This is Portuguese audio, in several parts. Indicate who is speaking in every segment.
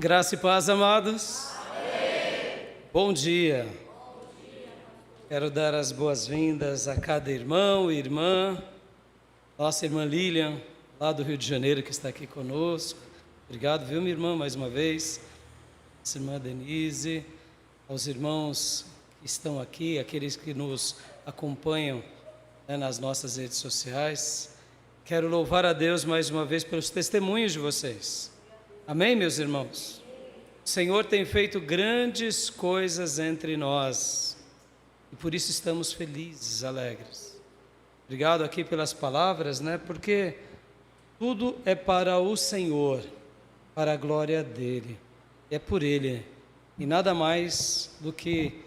Speaker 1: Graça e paz, amados. Amém. Bom dia. Quero dar as boas-vindas a cada irmão e irmã. Nossa irmã Lilian, lá do Rio de Janeiro, que está aqui conosco. Obrigado, viu, minha irmã, mais uma vez. Nossa irmã Denise, aos irmãos que estão aqui, aqueles que nos acompanham, nas nossas redes sociais. Quero louvar a Deus mais uma vez pelos testemunhos de vocês. Amém, meus irmãos? O Senhor tem feito grandes coisas entre nós e por isso estamos felizes, alegres. Obrigado aqui pelas palavras, porque tudo é para o Senhor, para a glória dEle. É por Ele e nada mais do que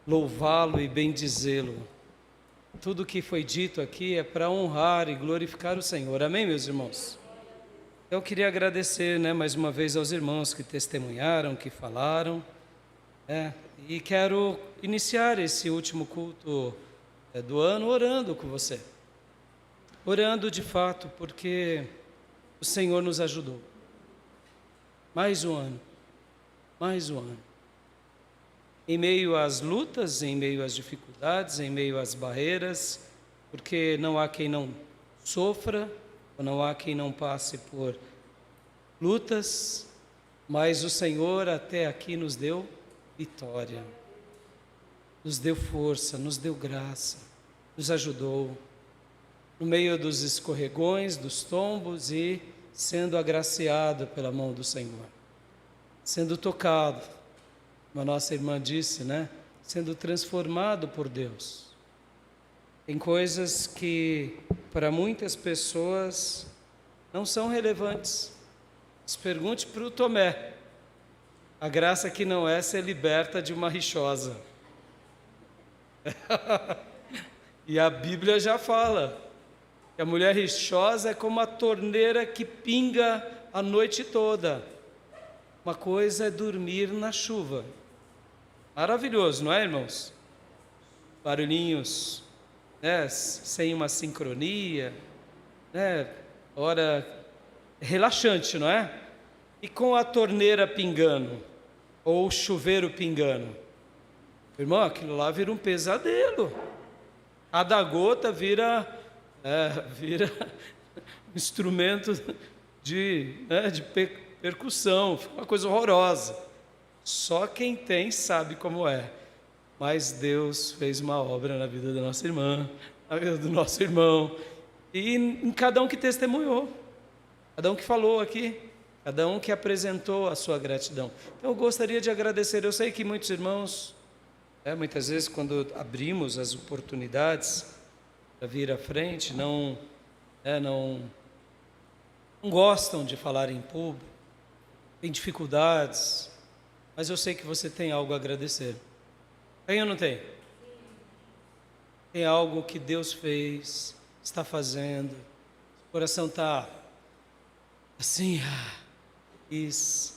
Speaker 1: louvá-lo e bendizê-lo. Tudo que foi dito aqui é para honrar e glorificar o Senhor. Amém, meus irmãos? Eu queria agradecer, mais uma vez aos irmãos que testemunharam, que falaram, e quero iniciar esse último culto do ano orando com você. Orando de fato, porque o Senhor nos ajudou. Mais um ano. Em meio às lutas, em meio às dificuldades, em meio às barreiras, porque não há quem não sofra, ou não há quem não passe por lutas, mas o Senhor até aqui nos deu vitória, nos deu força, nos deu graça, nos ajudou, no meio dos escorregões, dos tombos e sendo agraciado pela mão do Senhor, sendo tocado, como a nossa irmã disse, sendo transformado por Deus. Tem coisas que para muitas pessoas não são relevantes. Se pergunte para o Tomé, a graça que não é ser liberta de uma rixosa. E a Bíblia já fala que a mulher rixosa é como a torneira que pinga a noite toda. Uma coisa é dormir na chuva. Maravilhoso, não é, irmãos? Barulhinhos, sem uma sincronia, Ora, relaxante, não é? E com a torneira pingando, ou o chuveiro pingando. Irmão, aquilo lá vira um pesadelo. Cada gota vira um instrumento de percussão, fica uma coisa horrorosa. Só quem tem sabe como é. Mas Deus fez uma obra na vida da nossa irmã, na vida do nosso irmão, e em cada um que testemunhou, cada um que falou aqui, cada um que apresentou a sua gratidão. Então eu gostaria de agradecer. Eu sei que muitos irmãos, muitas vezes quando abrimos as oportunidades para vir à frente, não gostam de falar em público, tem dificuldades, mas eu sei que você tem algo a agradecer. Tem ou não tem? Tem algo que Deus fez, está fazendo, o coração está assim, isso.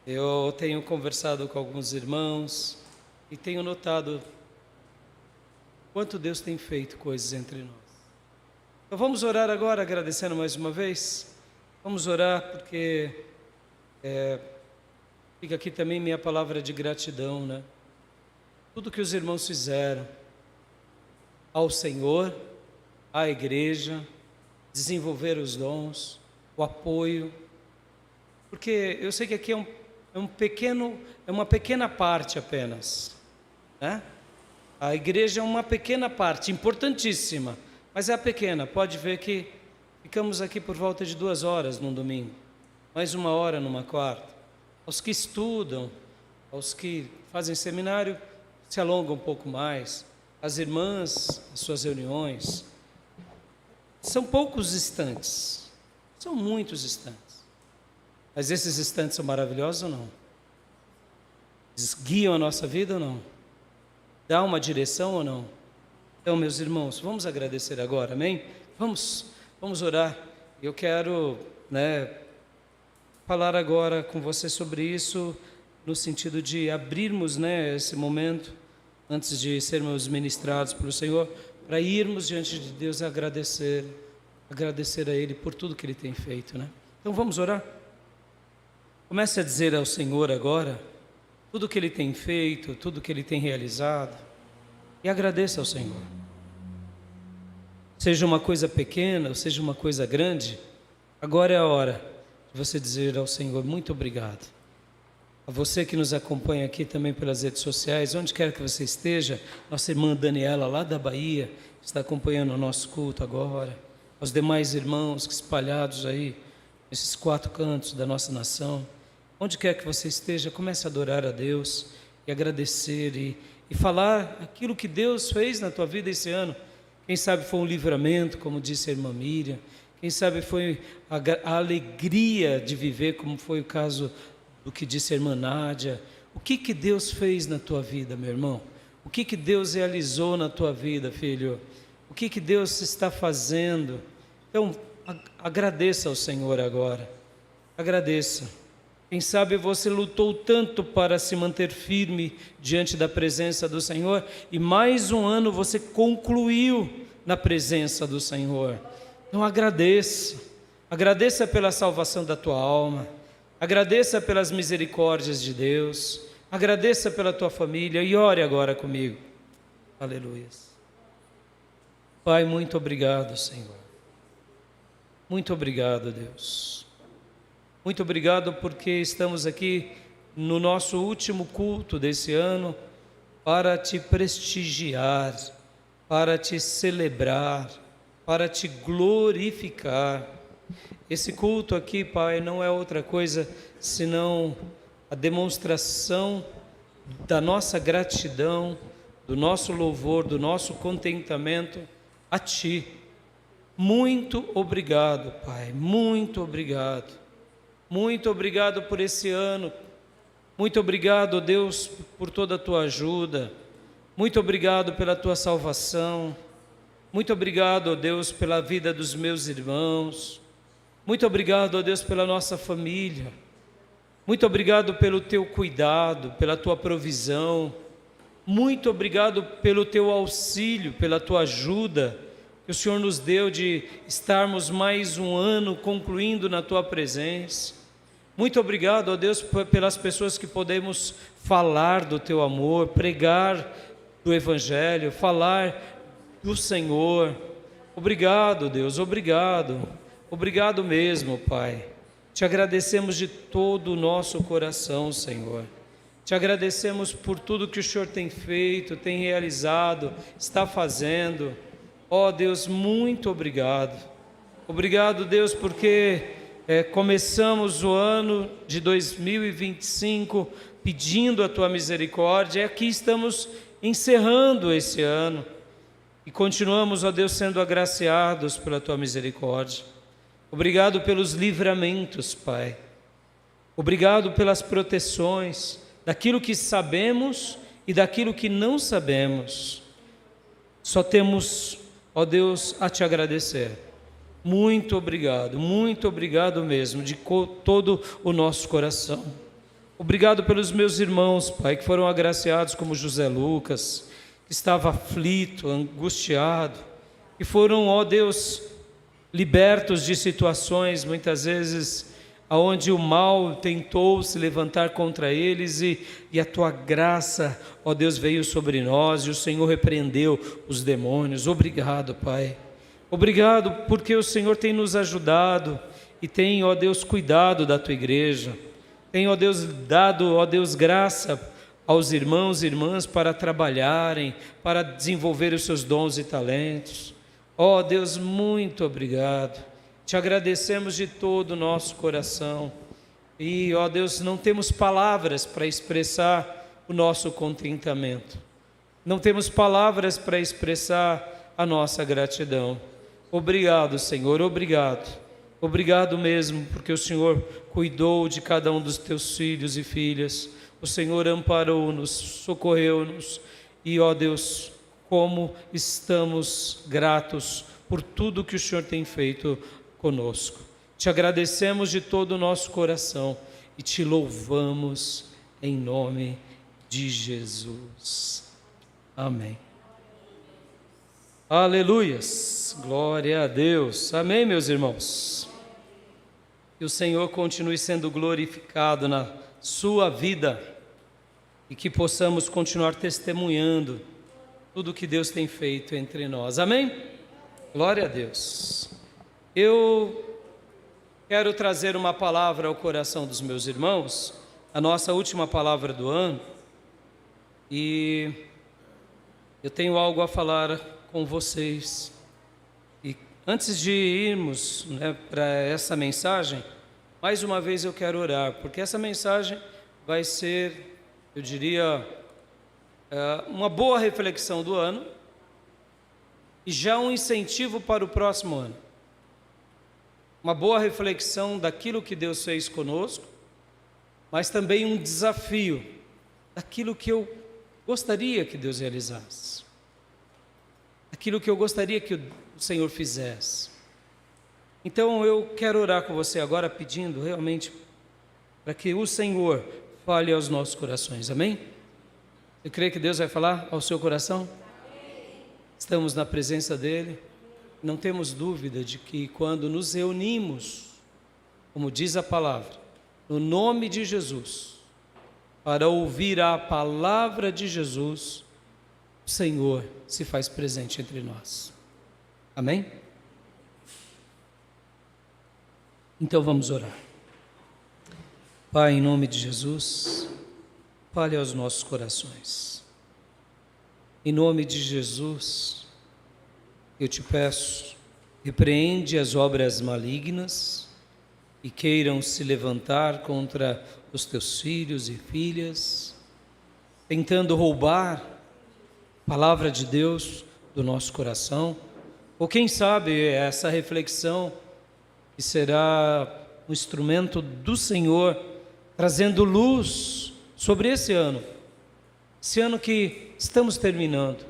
Speaker 1: Eu tenho conversado com alguns irmãos e tenho notado quanto Deus tem feito coisas entre nós. Então vamos orar agora, agradecendo mais uma vez. Vamos orar porque fica aqui também minha palavra de gratidão, Tudo que os irmãos fizeram ao Senhor, à igreja, desenvolver os dons, o apoio, porque eu sei que aqui é uma pequena parte apenas, A igreja é uma pequena parte, importantíssima, mas é pequena. Pode ver que ficamos aqui por volta de 2 horas num domingo, mais 1 hora numa quarta. Aos que estudam, aos que fazem seminário, se alongam um pouco mais. As irmãs, as suas reuniões, são poucos instantes, são muitos instantes. Mas esses instantes são maravilhosos ou não? Eles guiam a nossa vida ou não? Dá uma direção ou não? Então, meus irmãos, vamos agradecer agora, amém? Vamos orar. Eu quero, falar agora com você sobre isso, no sentido de abrirmos, esse momento, antes de sermos ministrados pelo Senhor, para irmos diante de Deus e agradecer a Ele por tudo que Ele tem feito, Então vamos orar? Comece a dizer ao Senhor agora tudo o que Ele tem feito, tudo o que Ele tem realizado, e agradeça ao Senhor. Seja uma coisa pequena ou seja uma coisa grande, agora é a hora de você dizer ao Senhor muito obrigado. A você que nos acompanha aqui também pelas redes sociais, onde quer que você esteja, nossa irmã Daniela lá da Bahia está acompanhando o nosso culto agora, aos demais irmãos espalhados aí nesses 4 cantos da nossa nação, onde quer que você esteja, comece a adorar a Deus e agradecer e falar aquilo que Deus fez na tua vida esse ano. Quem sabe foi um livramento, como disse a irmã Miriam, quem sabe foi a alegria de viver, como foi o caso do que disse a irmã Nádia. O que Deus fez na tua vida, meu irmão? O que Deus realizou na tua vida, filho? O que Deus está fazendo? Então, agradeça ao Senhor agora, agradeça. Quem sabe você lutou tanto para se manter firme diante da presença do Senhor e mais um ano você concluiu na presença do Senhor. Então agradeça pela salvação da tua alma, agradeça pelas misericórdias de Deus, agradeça pela tua família e ore agora comigo. Aleluia. Pai, muito obrigado, Senhor. Muito obrigado, Deus. Muito obrigado porque estamos aqui no nosso último culto desse ano para te prestigiar, para te celebrar, para te glorificar. Esse culto aqui, Pai, não é outra coisa senão a demonstração da nossa gratidão, do nosso louvor, do nosso contentamento a Ti. Muito obrigado, Pai, muito obrigado. Muito obrigado por esse ano, muito obrigado, Deus, por toda a tua ajuda, muito obrigado pela tua salvação, muito obrigado, Deus, pela vida dos meus irmãos, muito obrigado, Deus, pela nossa família, muito obrigado pelo teu cuidado, pela tua provisão, muito obrigado pelo teu auxílio, pela tua ajuda, que o Senhor nos deu de estarmos mais um ano concluindo na tua presença. Muito obrigado, ó Deus, pelas pessoas que podemos falar do teu amor, pregar do Evangelho, falar do Senhor. Obrigado, Deus, obrigado. Obrigado mesmo, Pai. Te agradecemos de todo o nosso coração, Senhor. Te agradecemos por tudo que o Senhor tem feito, tem realizado, está fazendo. Ó Deus, muito obrigado. Obrigado, Deus, porque começamos o ano de 2025 pedindo a Tua misericórdia, e aqui estamos encerrando esse ano, e continuamos, ó Deus, sendo agraciados pela Tua misericórdia. Obrigado pelos livramentos, Pai. Obrigado pelas proteções, daquilo que sabemos e daquilo que não sabemos. Só temos, ó Deus, a Te agradecer. Muito obrigado mesmo, de todo o nosso coração. Obrigado pelos meus irmãos, Pai, que foram agraciados, como José Lucas, que estava aflito, angustiado, que foram, ó Deus, libertos de situações, muitas vezes, aonde o mal tentou se levantar contra eles e a Tua graça, ó Deus, veio sobre nós e o Senhor repreendeu os demônios. Obrigado, Pai. Obrigado porque o Senhor tem nos ajudado e tem, ó Deus, cuidado da Tua igreja. Tem, ó Deus, dado, ó Deus, graça aos irmãos e irmãs para trabalharem, para desenvolver os seus dons e talentos. Ó Deus, muito obrigado. Te agradecemos de todo o nosso coração. E, ó Deus, não temos palavras para expressar o nosso contentamento. Não temos palavras para expressar a nossa gratidão. Obrigado, Senhor, obrigado. Obrigado mesmo, porque o Senhor cuidou de cada um dos Teus filhos e filhas. O Senhor amparou-nos, socorreu-nos. E, ó Deus, como estamos gratos por tudo que o Senhor tem feito conosco. Te agradecemos de todo o nosso coração e Te louvamos em nome de Jesus. Amém. Aleluias, glória a Deus. Amém, meus irmãos. que o Senhor continue sendo glorificado na sua vida e que possamos continuar testemunhando tudo que Deus tem feito entre nós. Amém? Glória a Deus. Eu quero trazer uma palavra ao coração dos meus irmãos, a nossa última palavra do ano, e eu tenho algo a falar com vocês. E antes de irmos para essa mensagem, mais uma vez eu quero orar, porque essa mensagem vai ser, eu diria, uma boa reflexão do ano e já um incentivo para o próximo ano. Uma boa reflexão daquilo que Deus fez conosco, mas também um desafio daquilo que eu gostaria que Deus realizasse, aquilo que eu gostaria que o Senhor fizesse. Então eu quero orar com você agora, pedindo realmente para que o Senhor fale aos nossos corações. Amém? Você crê que Deus vai falar ao seu coração? Estamos na presença dEle. Não temos dúvida de que quando nos reunimos, como diz a palavra, no nome de Jesus, para ouvir a palavra de Jesus, o Senhor se faz presente entre nós. Amém? Então vamos orar. Pai, em nome de Jesus, fale aos nossos corações. Em nome de Jesus, eu te peço, repreende as obras malignas que queiram se levantar contra os teus filhos e filhas, tentando roubar a palavra de Deus do nosso coração, ou quem sabe essa reflexão que será um instrumento do Senhor, trazendo luz sobre esse ano que estamos terminando,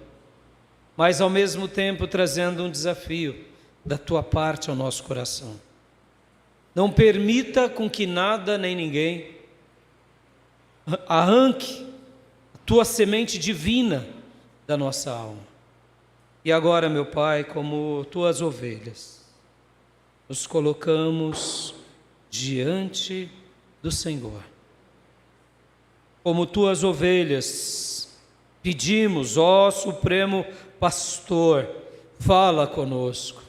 Speaker 1: mas ao mesmo tempo trazendo um desafio da tua parte ao nosso coração. Não permita com que nada nem ninguém arranque a tua semente divina da nossa alma. E agora, meu Pai, como tuas ovelhas, nos colocamos diante do Senhor. Como tuas ovelhas, pedimos, ó Supremo Pastor, fala conosco.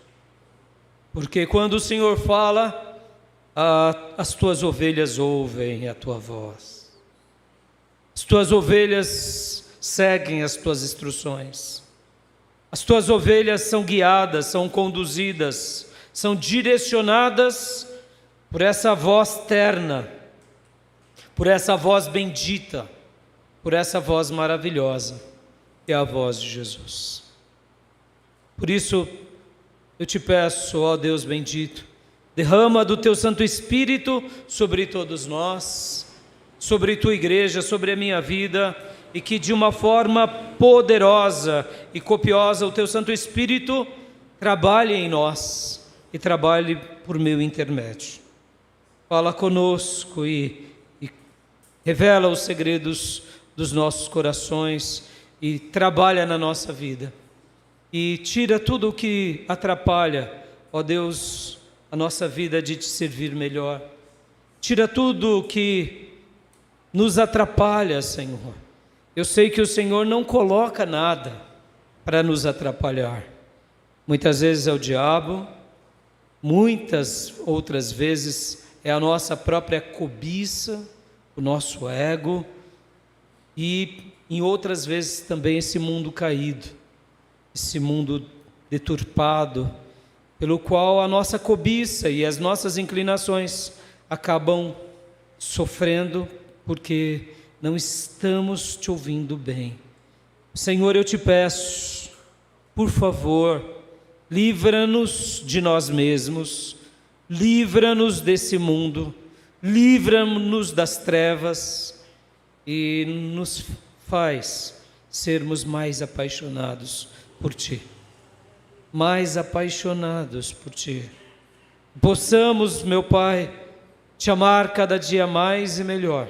Speaker 1: Porque quando o Senhor fala, as tuas ovelhas ouvem a tua voz. As tuas ovelhas seguem as tuas instruções. As tuas ovelhas são guiadas, são conduzidas, são direcionadas por essa voz terna, por essa voz bendita, por essa voz maravilhosa, que é a voz de Jesus. Por isso, eu te peço, ó Deus bendito, derrama do teu Santo Espírito sobre todos nós, sobre tua igreja, sobre a minha vida, e que de uma forma poderosa e copiosa o teu Santo Espírito trabalhe em nós e trabalhe por meu intermédio. Fala conosco e revela os segredos dos nossos corações e trabalha na nossa vida. E tira tudo o que atrapalha, ó Deus, a nossa vida de te servir melhor. Tira tudo o que nos atrapalha, Senhor. Eu sei que o Senhor não coloca nada para nos atrapalhar. Muitas vezes é o diabo, muitas outras vezes é a nossa própria cobiça, o nosso ego, e em outras vezes também esse mundo caído, esse mundo deturpado, pelo qual a nossa cobiça e as nossas inclinações acabam sofrendo, porque não estamos te ouvindo bem. Senhor, eu te peço, por favor, livra-nos de nós mesmos, livra-nos desse mundo, livra-nos das trevas e nos faz sermos mais apaixonados por Ti. Mais apaixonados por Ti. Possamos, meu Pai, Te amar cada dia mais e melhor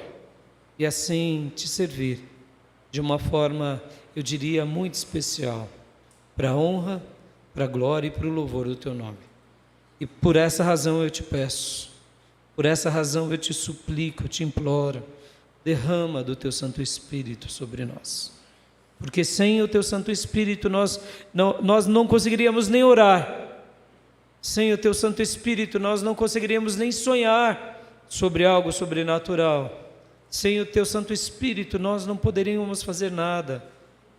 Speaker 1: e assim Te servir de uma forma, eu diria, muito especial, para a honra, para a glória e para o louvor do Teu nome. E por essa razão eu Te peço, Por essa razão eu te suplico, eu te imploro, derrama do teu Santo Espírito sobre nós. Porque sem o teu Santo Espírito nós não conseguiríamos nem orar. Sem o teu Santo Espírito nós não conseguiríamos nem sonhar sobre algo sobrenatural. Sem o teu Santo Espírito nós não poderíamos fazer nada.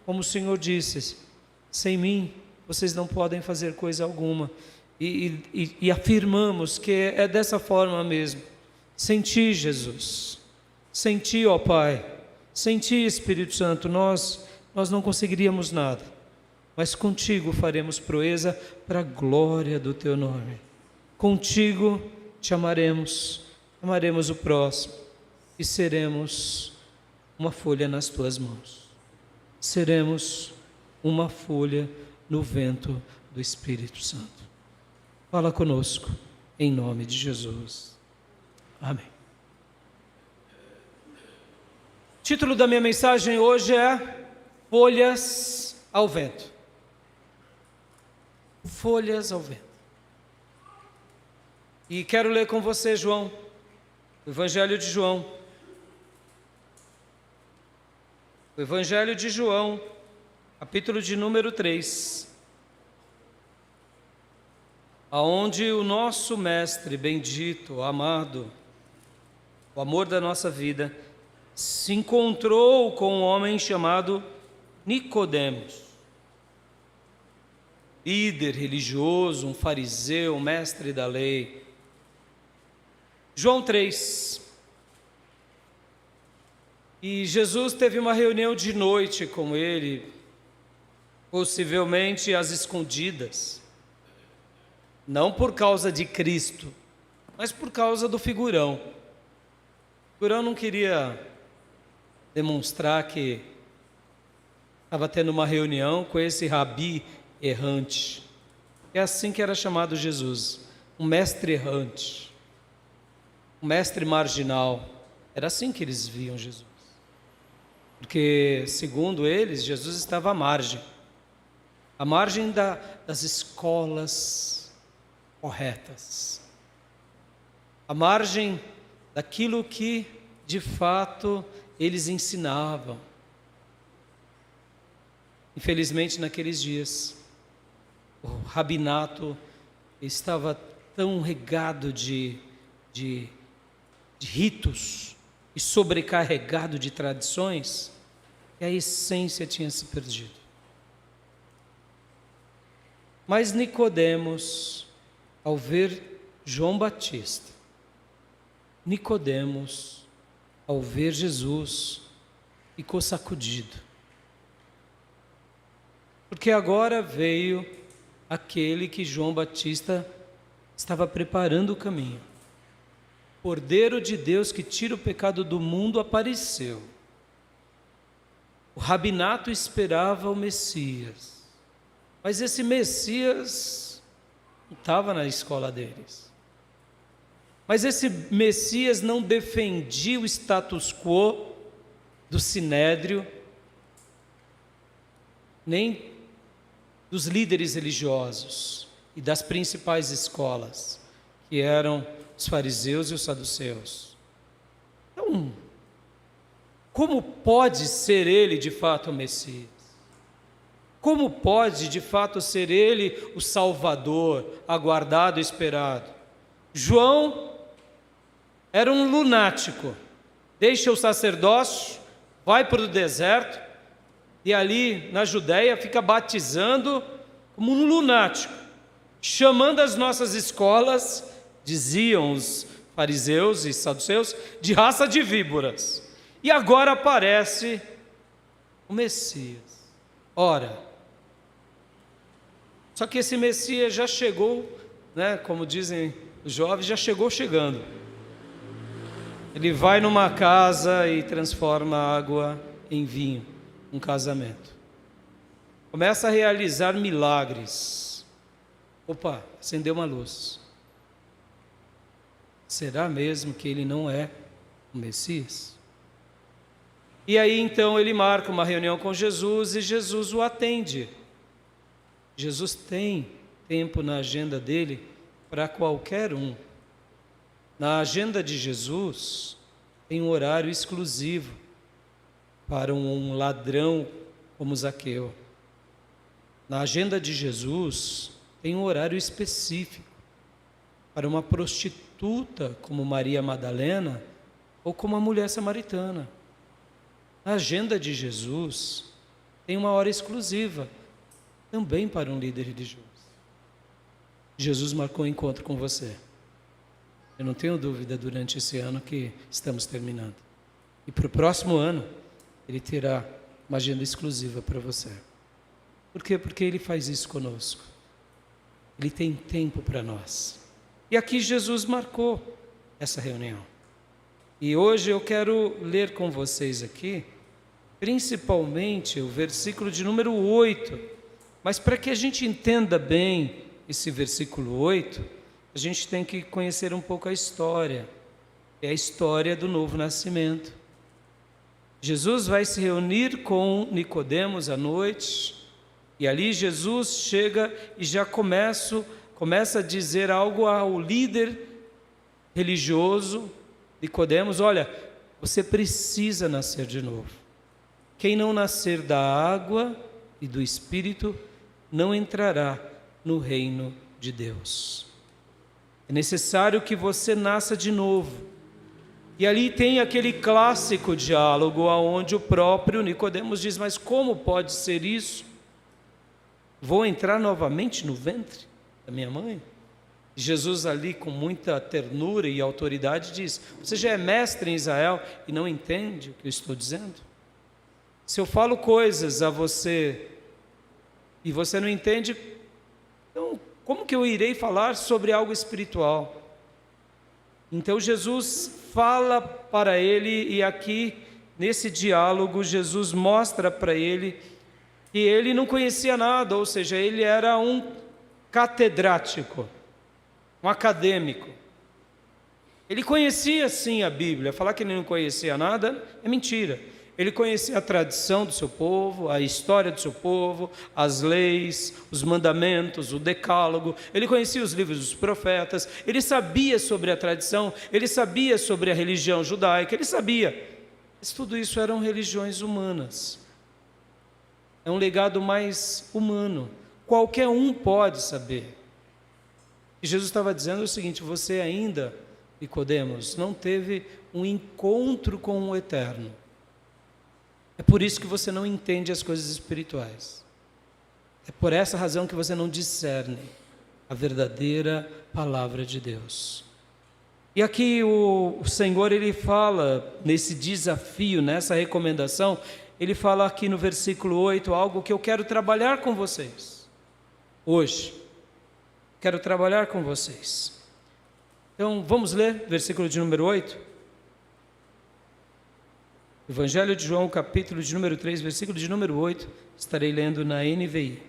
Speaker 1: Como o Senhor disse, sem mim vocês não podem fazer coisa alguma. E afirmamos que é dessa forma mesmo. Sem ti, Jesus, sem ti, ó Pai, sem ti, Espírito Santo, nós não conseguiríamos nada, mas contigo faremos proeza para a glória do teu nome. Contigo te amaremos o próximo e seremos uma folha nas tuas mãos. Seremos uma folha no vento do Espírito Santo. Fala conosco, em nome de Jesus. Amém. O título da minha mensagem hoje é Folhas ao Vento. Folhas ao vento. E quero ler com você João, o Evangelho de João. O Evangelho de João, capítulo de número 3. Aonde o nosso Mestre bendito, amado, o amor da nossa vida, se encontrou com um homem chamado Nicodemos, líder religioso, um fariseu, um mestre da lei. João 3. E Jesus teve uma reunião de noite com ele, possivelmente às escondidas. Não por causa de Cristo, mas por causa do figurão. O figurão não queria demonstrar que estava tendo uma reunião com esse rabi errante. É assim que era chamado Jesus, um mestre errante, um mestre marginal. Era assim que eles viam Jesus. Porque, segundo eles, Jesus estava à margem das escolas corretas, à margem daquilo que de fato eles ensinavam. Infelizmente, naqueles dias, o rabinato estava tão regado de ritos e sobrecarregado de tradições que a essência tinha se perdido. Mas Nicodemos, ao ver João Batista, Nicodemos, ao ver Jesus, ficou sacudido. Porque agora veio aquele que João Batista estava preparando o caminho. O Cordeiro de Deus que tira o pecado do mundo apareceu. O rabinato esperava o Messias, mas esse Messias não estava na escola deles. Mas esse Messias não defendia o status quo do sinédrio, nem dos líderes religiosos e das principais escolas, que eram os fariseus e os saduceus. Então, como pode ser ele de fato o Messias? Como pode de fato ser ele o Salvador, aguardado e esperado? João era um lunático, deixa o sacerdócio, vai para o deserto e ali na Judéia fica batizando como um lunático, chamando as nossas escolas, diziam os fariseus e saduceus, de raça de víboras. E agora aparece o Messias. Ora, só que esse Messias já chegou, como dizem os jovens, já chegou chegando. Ele vai numa casa e transforma a água em vinho, um casamento. Começa a realizar milagres. Opa, acendeu uma luz. Será mesmo que ele não é o Messias? E aí então ele marca uma reunião com Jesus e Jesus o atende. Jesus tem tempo na agenda dele para qualquer um. Na agenda de Jesus, tem um horário exclusivo para um ladrão como Zaqueu. Na agenda de Jesus, tem um horário específico para uma prostituta como Maria Madalena ou como a mulher samaritana. Na agenda de Jesus, tem uma hora exclusiva também para um líder religioso. Jesus marcou um encontro com você. Eu não tenho dúvida durante esse ano que estamos terminando. E para o próximo ano, Ele terá uma agenda exclusiva para você. Por quê? Porque Ele faz isso conosco. Ele tem tempo para nós. E aqui Jesus marcou essa reunião. E hoje eu quero ler com vocês aqui, principalmente o versículo de número 8. Mas para que a gente entenda bem esse versículo 8, a gente tem que conhecer um pouco a história. É a história do novo nascimento. Jesus vai se reunir com Nicodemos à noite, e ali Jesus chega e já começa a dizer algo ao líder religioso, Nicodemos: olha, você precisa nascer de novo. Quem não nascer da água e do Espírito não entrará no reino de Deus. É necessário que você nasça de novo. E ali tem aquele clássico diálogo onde o próprio Nicodemos diz: mas como pode ser isso? Vou entrar novamente no ventre da minha mãe? E Jesus ali, com muita ternura e autoridade, diz: você já é mestre em Israel e não entende o que eu estou dizendo? Se eu falo coisas a você e você não entende, então como que eu irei falar sobre algo espiritual? Então Jesus fala para ele, e aqui nesse diálogo Jesus mostra para ele que ele não conhecia nada, ou seja, ele era um catedrático, um acadêmico. Ele conhecia sim a Bíblia. Falar que ele não conhecia nada é mentira. Ele conhecia a tradição do seu povo, a história do seu povo, as leis, os mandamentos, o decálogo. Ele conhecia os livros dos profetas, ele sabia sobre a tradição, ele sabia sobre a religião judaica, ele sabia. Mas tudo isso eram religiões humanas. É um legado mais humano. Qualquer um pode saber. E Jesus estava dizendo o seguinte: você ainda, Nicodemos, não teve um encontro com o Eterno. É por isso que você não entende as coisas espirituais. É por essa razão que você não discerne a verdadeira palavra de Deus. E aqui o Senhor, Ele fala nesse desafio, nessa recomendação, Ele fala aqui no versículo 8, algo que eu quero trabalhar com vocês hoje. Quero trabalhar com vocês. Então, vamos ler versículo de número 8? Evangelho de João, capítulo de número 3, versículo de número 8, estarei lendo na NVI.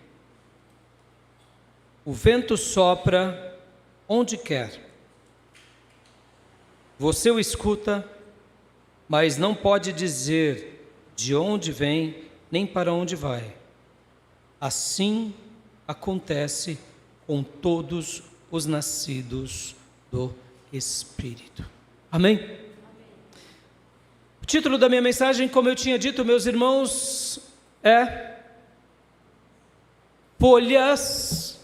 Speaker 1: O vento sopra onde quer. Você o escuta, mas não pode dizer de onde vem, nem para onde vai. Assim acontece com todos os nascidos do Espírito. Amém? O título da minha mensagem, como eu tinha dito, meus irmãos, é Folhas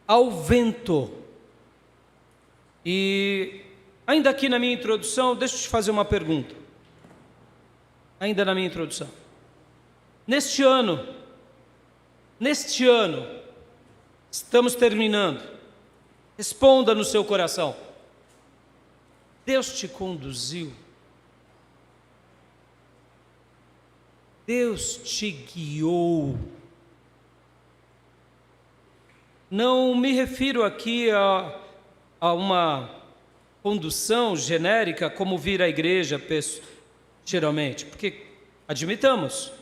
Speaker 1: ao Vento. E ainda aqui na minha introdução, deixa eu te fazer uma pergunta. Ainda na minha introdução. Neste ano, estamos terminando. Responda no seu coração. Deus te conduziu. Deus te guiou. Não me refiro aqui a uma condução genérica, como vir à igreja, geralmente, porque, admitamos,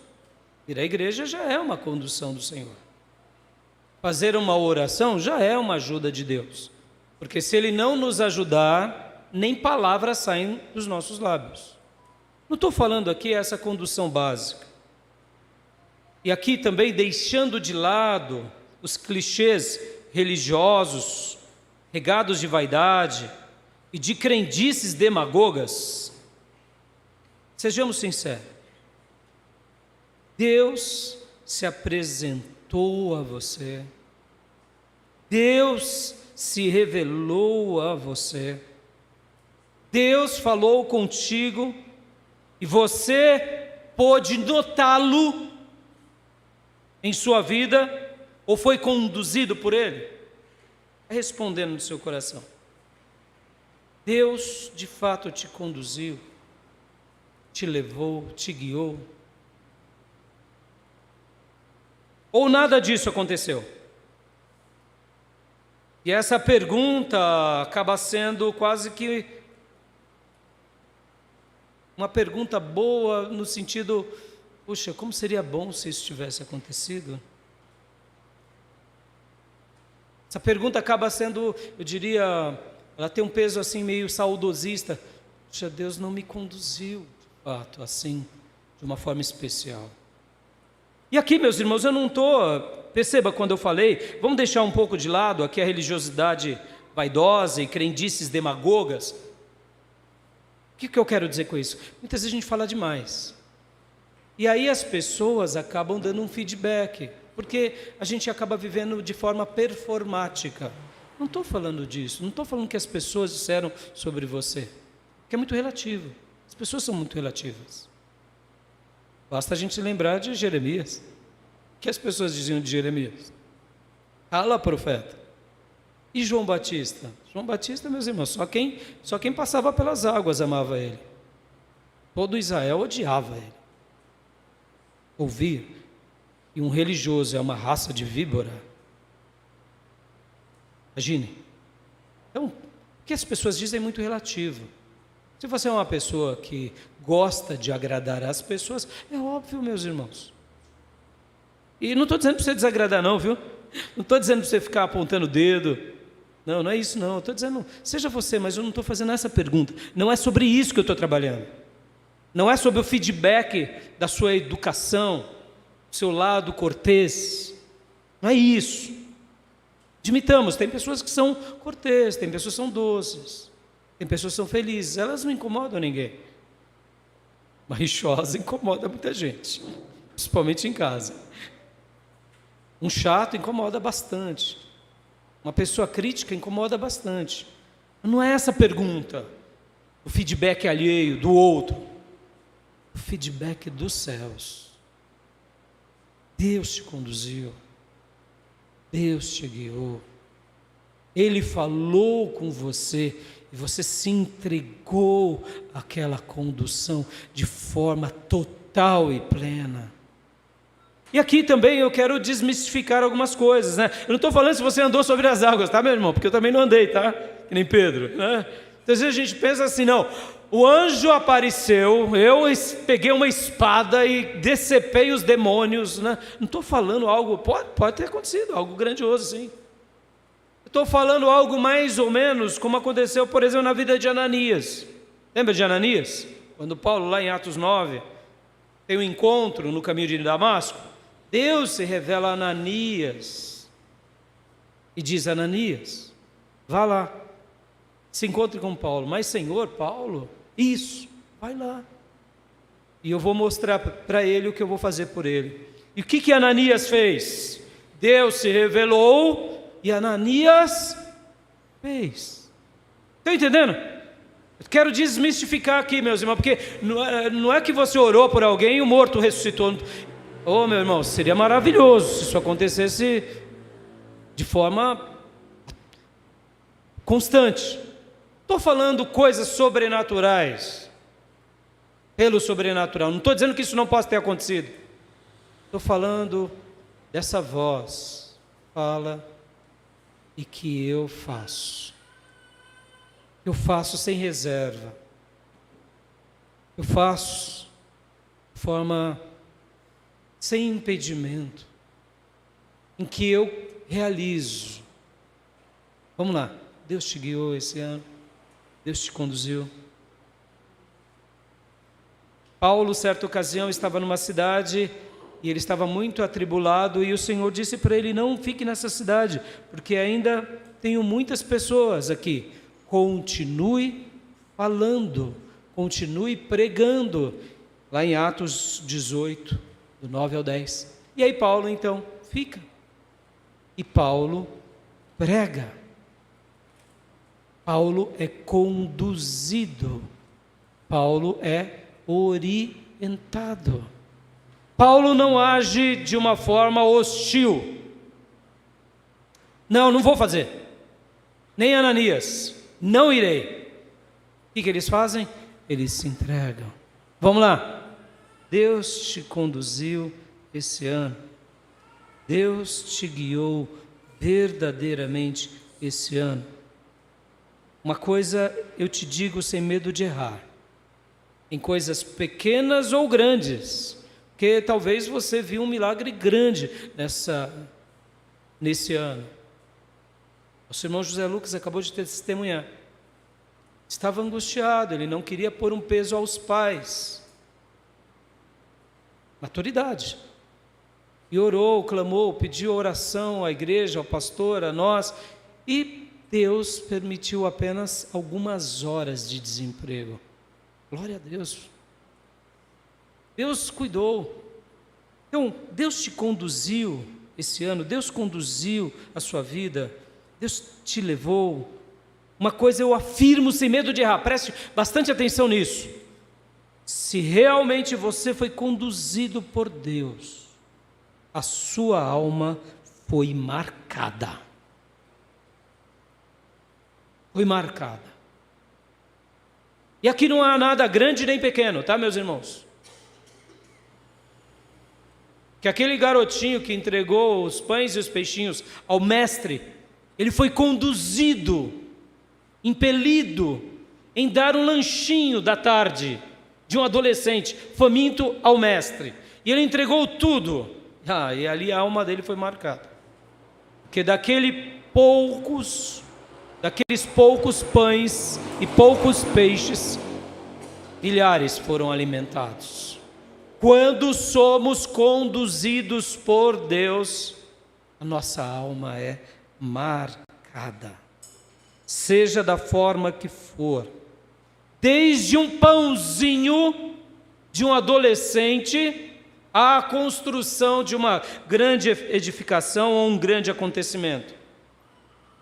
Speaker 1: vir à igreja já é uma condução do Senhor. Fazer uma oração já é uma ajuda de Deus, porque se Ele não nos ajudar, nem palavras saem dos nossos lábios. Não estou falando aqui essa condução básica. E aqui também deixando de lado os clichês religiosos, regados de vaidade, e de crendices demagogas, sejamos sinceros, Deus se apresentou a você, Deus se revelou a você, Deus falou contigo e você pôde notá-lo em sua vida ou foi conduzido por Ele? Respondendo no seu coração. Deus de fato te conduziu, te levou, te guiou? Ou nada disso aconteceu? E essa pergunta acaba sendo quase que uma pergunta boa no sentido, puxa, como seria bom se isso tivesse acontecido? Essa pergunta acaba sendo, eu diria, ela tem um peso assim meio saudosista. Puxa, Deus não me conduziu, de fato, assim, de uma forma especial. E aqui, meus irmãos, eu não estou, perceba quando eu falei, vamos deixar um pouco de lado aqui a religiosidade vaidosa e crendices demagogas. O que eu quero dizer com isso? Muitas vezes a gente fala demais. E aí as pessoas acabam dando um feedback, porque a gente acaba vivendo de forma performática. Não estou falando disso, não estou falando que as pessoas disseram sobre você, que é muito relativo. As pessoas são muito relativas. Basta a gente lembrar de Jeremias. O que as pessoas diziam de Jeremias? Cala, profeta. E João Batista? João Batista, meus irmãos, só quem passava pelas águas amava ele. Todo Israel odiava ele. Ouvir. E um religioso é uma raça de víbora. Imagine. Então, o que as pessoas dizem é muito relativo. Se você é uma pessoa que gosta de agradar as pessoas, é óbvio, meus irmãos. E não estou dizendo para você desagradar não, viu? Não estou dizendo para você ficar apontando o dedo. Não, não é isso não. Estou dizendo, seja você, mas eu não estou fazendo essa pergunta. Não é sobre isso que eu estou trabalhando. Não é sobre o feedback da sua educação, do seu lado cortês. Não é isso. Admitamos, tem pessoas que são cortês, tem pessoas que são doces, tem pessoas que são felizes, elas não incomodam ninguém. Uma rixosa incomoda muita gente, principalmente em casa. Um chato incomoda bastante. Uma pessoa crítica incomoda bastante. Não é essa a pergunta, o feedback alheio do outro, o feedback dos céus. Deus te conduziu, Deus te guiou, Ele falou com você e você se entregou àquela condução de forma total e plena. E aqui também eu quero desmistificar algumas coisas, né? Eu não estou falando se você andou sobre as águas, tá, meu irmão? Porque eu também não andei, tá? Que nem Pedro, né? Então, às vezes a gente pensa assim, não, o anjo apareceu, eu peguei uma espada e decepei os demônios, né? Não estou falando algo, pode ter acontecido, algo grandioso, sim. Estou falando algo mais ou menos como aconteceu, por exemplo, na vida de Ananias. Lembra de Ananias? Quando Paulo, lá em Atos 9, tem um encontro no caminho de Damasco, Deus se revela a Ananias e diz: Ananias, vá lá, se encontre com Paulo. Mas Senhor, Paulo, isso, vai lá. E eu vou mostrar para ele o que eu vou fazer por ele. E o que Ananias fez? Deus se revelou e Ananias fez. Estão entendendo? Eu quero desmistificar aqui, meus irmãos, porque não é que você orou por alguém e o morto ressuscitou. Oh, meu irmão, seria maravilhoso se isso acontecesse de forma constante. Estou falando coisas sobrenaturais, pelo sobrenatural. Não estou dizendo que isso não possa ter acontecido. Estou falando dessa voz, fala, e que eu faço. Eu faço sem reserva. Eu faço de forma sem impedimento, em que eu realizo. Vamos lá, Deus te guiou esse ano, Deus te conduziu. Paulo, certa ocasião, estava numa cidade e ele estava muito atribulado e o Senhor disse para ele: não fique nessa cidade, porque ainda tenho muitas pessoas aqui continue falando, continue pregando, lá em Atos 18, do 9 ao 10. E aí Paulo então fica, e Paulo prega. Paulo é conduzido, Paulo é orientado. Paulo não age de uma forma hostil. Não vou fazer. Nem Ananias, não irei. O que eles fazem? Eles se entregam. Vamos lá. Deus te conduziu esse ano. Deus te guiou verdadeiramente esse ano. Uma coisa eu te digo sem medo de errar. Em coisas pequenas ou grandes. Porque talvez você viu um milagre grande nesse ano. Nosso irmão José Lucas acabou de testemunhar. Estava angustiado, ele não queria pôr um peso aos pais. Maturidade. E orou, clamou, pediu oração à igreja, ao pastor, a nós. E Deus permitiu apenas algumas horas de desemprego. Glória a Deus. Deus cuidou. Então, Deus te conduziu esse ano, Deus conduziu a sua vida, Deus te levou. Uma coisa eu afirmo sem medo de errar, preste bastante atenção nisso. Se realmente você foi conduzido por Deus, a sua alma foi marcada. Foi marcada. E aqui não há nada grande nem pequeno, tá, meus irmãos? Que aquele garotinho que entregou os pães e os peixinhos ao mestre, ele foi conduzido, impelido em dar um lanchinho da tarde de um adolescente faminto ao mestre. E ele entregou tudo. E ali a alma dele foi marcada. Porque daqueles poucos pães e poucos peixes, milhares foram alimentados. Quando somos conduzidos por Deus, a nossa alma é marcada, seja da forma que for, desde um pãozinho de um adolescente à construção de uma grande edificação ou um grande acontecimento,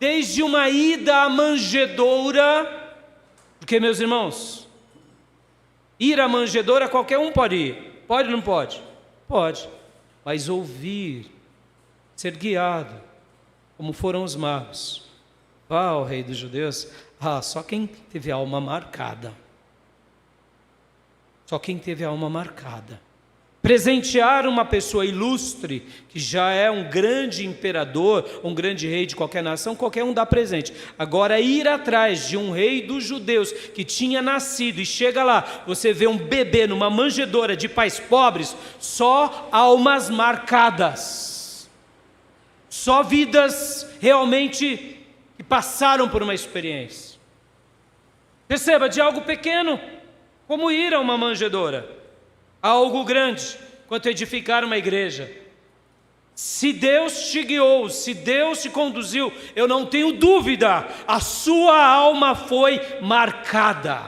Speaker 1: desde uma ida à manjedoura, porque, meus irmãos, ir à manjedoura qualquer um pode ir. Pode ou não pode? Pode. Mas ouvir, ser guiado, como foram os magos. Vá ao rei dos judeus. Só quem teve a alma marcada. Só quem teve a alma marcada. Presentear uma pessoa ilustre, que já é um grande imperador, um grande rei de qualquer nação, qualquer um dá presente. Agora, ir atrás de um rei dos judeus que tinha nascido, e chega lá, você vê um bebê numa manjedoura de pais pobres, só almas marcadas, só vidas realmente que passaram por uma experiência. Perceba, de algo pequeno, como ir a uma manjedoura, algo grande, quanto edificar uma igreja. Se Deus te guiou, se Deus te conduziu, eu não tenho dúvida, a sua alma foi marcada.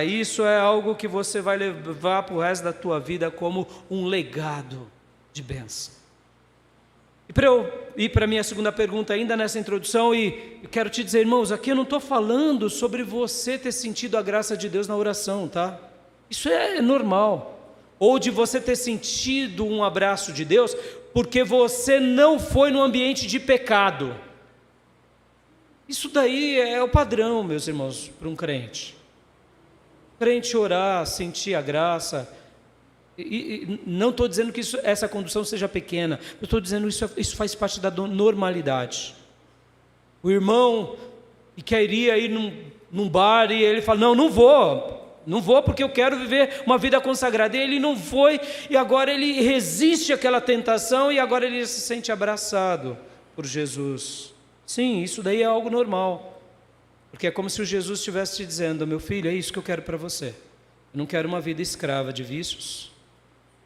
Speaker 1: Isso é algo que você vai levar para o resto da tua vida como um legado de bênção. E para eu ir para a minha segunda pergunta ainda nessa introdução, e eu quero te dizer, irmãos, aqui eu não estou falando sobre você ter sentido a graça de Deus na oração, tá? Isso é normal. Ou de você ter sentido um abraço de Deus porque você não foi no ambiente de pecado. Isso daí é o padrão, meus irmãos, para um crente. Crente orar, sentir a graça. E não estou dizendo que essa condução seja pequena. Eu estou dizendo que isso faz parte da normalidade. O irmão que queria ir num bar e ele fala, não vou porque eu quero viver uma vida consagrada. E ele não foi, e agora ele resiste àquela tentação, e agora ele se sente abraçado por Jesus. Sim, isso daí é algo normal, porque é como se o Jesus estivesse te dizendo, meu filho, é isso que eu quero para você. Eu não quero uma vida escrava de vícios,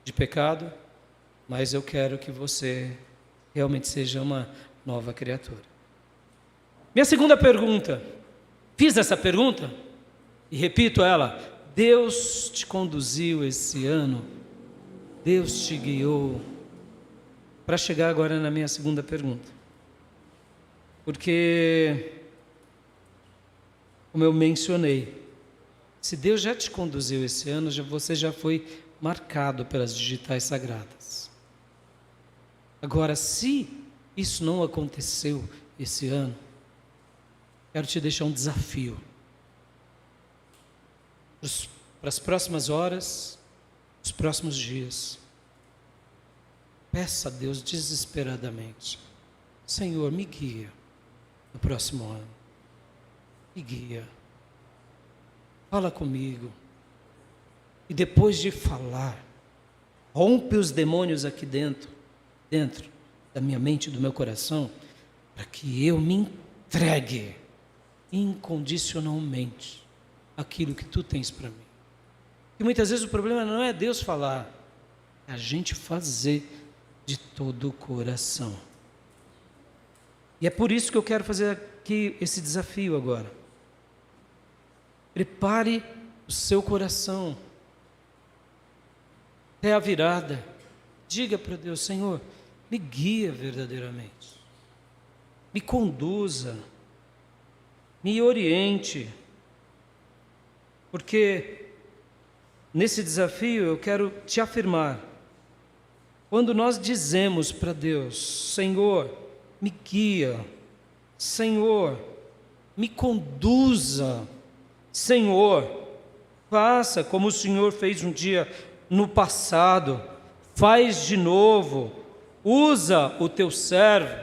Speaker 1: de pecado, mas eu quero que você realmente seja uma nova criatura. Minha segunda pergunta, fiz essa pergunta e repito ela: Deus te conduziu esse ano? Deus te guiou? Para chegar agora na minha segunda pergunta, porque, como eu mencionei, se Deus já te conduziu esse ano, você já foi marcado pelas digitais sagradas. Agora, se isso não aconteceu esse ano, quero te deixar um desafio. Para as próximas horas, os próximos dias, peça a Deus desesperadamente: Senhor, me guia no próximo ano. Me guia. Fala comigo. E depois de falar, rompe os demônios aqui dentro da minha mente e do meu coração, para que eu me entregue incondicionalmente aquilo que tu tens para mim. E muitas vezes o problema não é Deus falar, é a gente fazer de todo o coração. E é por isso que eu quero fazer aqui esse desafio agora. Prepare o seu coração até a virada. Diga para Deus: Senhor, me guia verdadeiramente, me conduza, me oriente, porque nesse desafio eu quero te afirmar, quando nós dizemos para Deus: Senhor, me guia, Senhor, me conduza, Senhor, faça como o Senhor fez um dia no passado, faz de novo, usa o teu servo.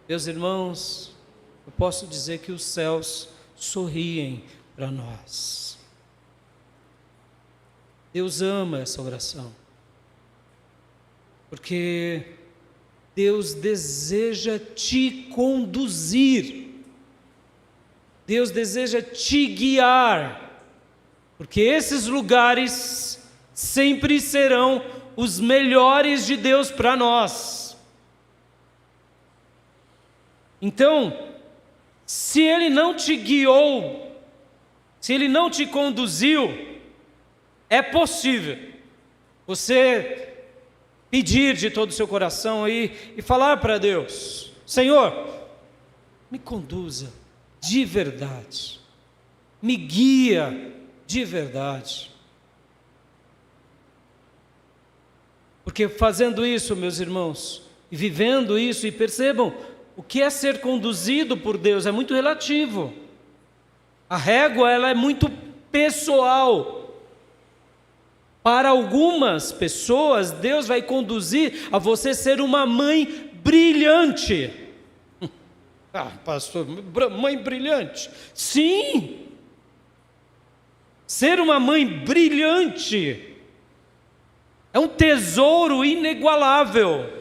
Speaker 1: Meus irmãos, eu posso dizer que os céus sorriem para nós. Deus ama essa oração, porque Deus deseja te conduzir, Deus deseja te guiar, porque esses lugares sempre serão os melhores de Deus para nós. Então, se Ele não te guiou, se Ele não te conduziu, é possível você pedir de todo o seu coração e falar para Deus: Senhor, me conduza de verdade, me guia de verdade. Porque fazendo isso, meus irmãos, e vivendo isso, e percebam, o que é ser conduzido por Deus é muito relativo. A régua, ela é muito pessoal. Para algumas pessoas, Deus vai conduzir a você ser uma mãe brilhante. Ah, pastor, mãe brilhante? Sim! Ser uma mãe brilhante é um tesouro inigualável.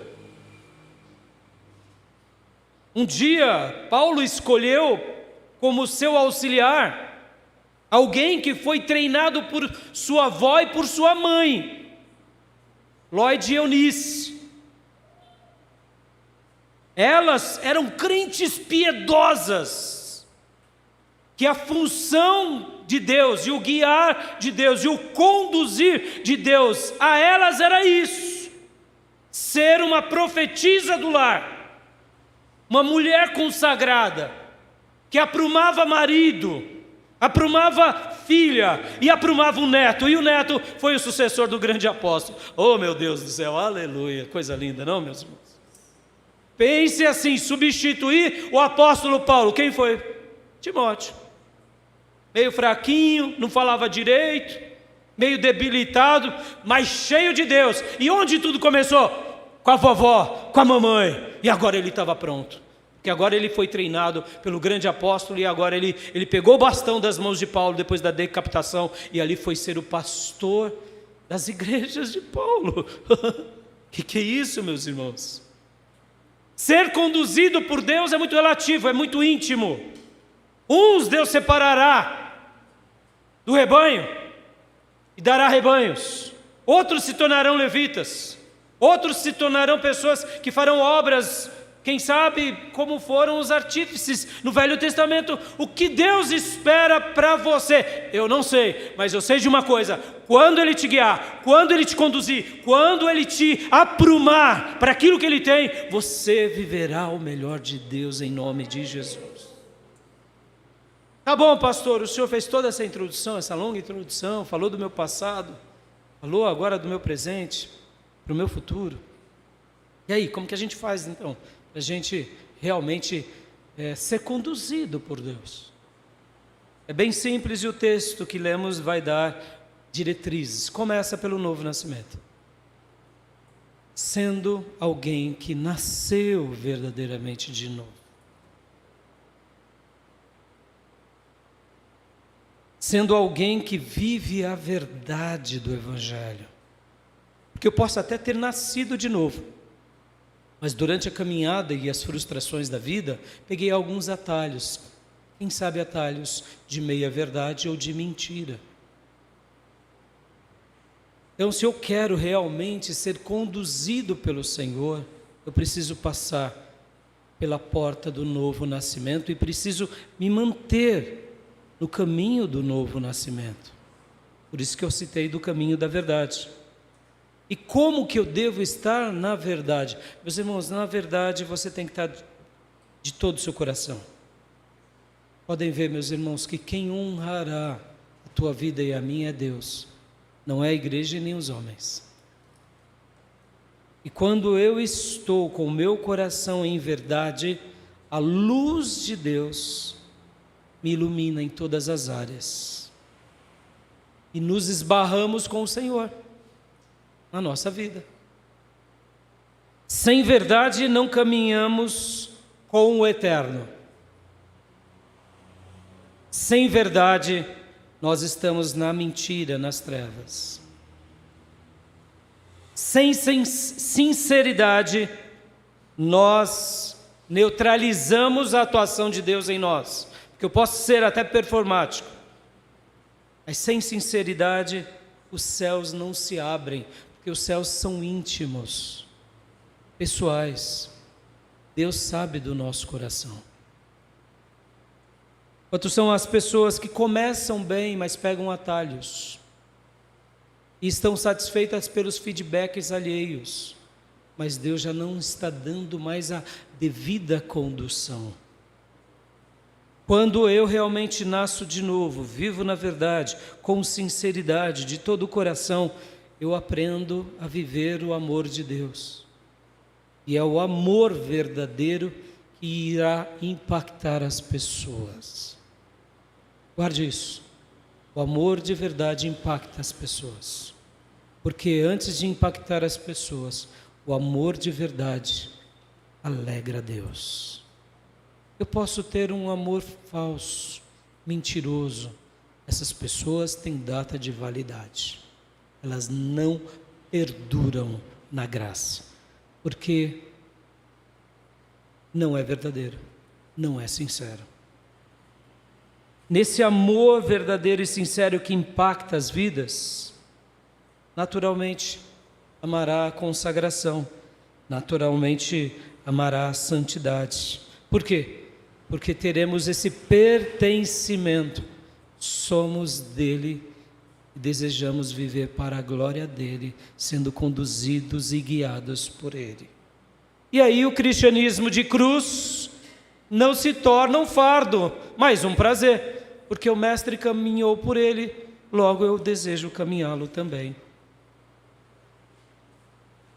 Speaker 1: Um dia, Paulo escolheu como seu auxiliar alguém que foi treinado por sua avó e por sua mãe, Lloyd e Eunice. Elas eram crentes piedosas, que a função de Deus, e o guiar de Deus, e o conduzir de Deus a elas era isso: ser uma profetisa do lar, uma mulher consagrada, que aprumava marido, aprumava filha e aprumava um neto, e o neto foi o sucessor do grande apóstolo. Oh, meu Deus do céu, aleluia, coisa linda, não, meus irmãos? Pense assim: substituir o apóstolo Paulo, quem foi? Timóteo. Meio fraquinho, não falava direito, meio debilitado, mas cheio de Deus. E onde tudo começou? Com a vovó, com a mamãe. E agora ele estava pronto, porque agora ele foi treinado pelo grande apóstolo, e agora ele pegou o bastão das mãos de Paulo depois da decapitação, e ali foi ser o pastor das igrejas de Paulo. Que é isso, meus irmãos? Ser conduzido por Deus é muito relativo, é muito íntimo. Uns Deus separará do rebanho e dará rebanhos, outros se tornarão levitas, outros se tornarão pessoas que farão obras Quem sabe como foram os artífices no Velho Testamento? O que Deus espera para você? Eu não sei, mas eu sei de uma coisa: quando Ele te guiar, quando Ele te conduzir, quando Ele te aprumar para aquilo que Ele tem, você viverá o melhor de Deus em nome de Jesus. Tá bom, pastor, o senhor fez toda essa introdução, essa longa introdução, falou do meu passado, falou agora do meu presente, para o meu futuro. E aí, como que a gente faz então? A gente realmente ser conduzido por Deus. É bem simples e o texto que lemos vai dar diretrizes. Começa pelo novo nascimento. Sendo alguém que nasceu verdadeiramente de novo. Sendo alguém que vive a verdade do Evangelho. Porque eu posso até ter nascido de novo, mas durante a caminhada e as frustrações da vida, peguei alguns atalhos. Quem sabe atalhos de meia-verdade ou de mentira. Então, se eu quero realmente ser conduzido pelo Senhor, eu preciso passar pela porta do novo nascimento e preciso me manter no caminho do novo nascimento. Por isso que eu citei do caminho da verdade. E como que eu devo estar na verdade? Meus irmãos, na verdade você tem que estar de todo o seu coração. Podem ver, meus irmãos, que quem honrará a tua vida e a minha é Deus, não é a igreja e nem os homens. E quando eu estou com o meu coração em verdade, a luz de Deus me ilumina em todas as áreas. E nos esbarramos com o Senhor na nossa vida. Sem verdade não caminhamos com o eterno. Sem verdade nós estamos na mentira, nas trevas. Sem sinceridade nós neutralizamos a atuação de Deus em nós. Porque eu posso ser até performático, mas sem sinceridade os céus não se abrem. Porque os céus são íntimos, pessoais. Deus sabe do nosso coração. Quantos são as pessoas que começam bem, mas pegam atalhos e estão satisfeitas pelos feedbacks alheios, mas Deus já não está dando mais a devida condução. Quando eu realmente nasço de novo, vivo na verdade, com sinceridade, de todo o coração, eu aprendo a viver o amor de Deus. E é o amor verdadeiro que irá impactar as pessoas. Guarde isso. O amor de verdade impacta as pessoas. Porque antes de impactar as pessoas, o amor de verdade alegra a Deus. Eu posso ter um amor falso, mentiroso. Essas pessoas têm data de validade. Elas não perduram na graça, porque não é verdadeiro, não é sincero. Nesse amor verdadeiro e sincero que impacta as vidas, naturalmente amará a consagração, naturalmente amará a santidade. Por quê? Porque teremos esse pertencimento, somos dele e desejamos viver para a glória dele, sendo conduzidos e guiados por ele. E aí o cristianismo de cruz não se torna um fardo, mas um prazer, porque o mestre caminhou por ele, logo eu desejo caminhá-lo também.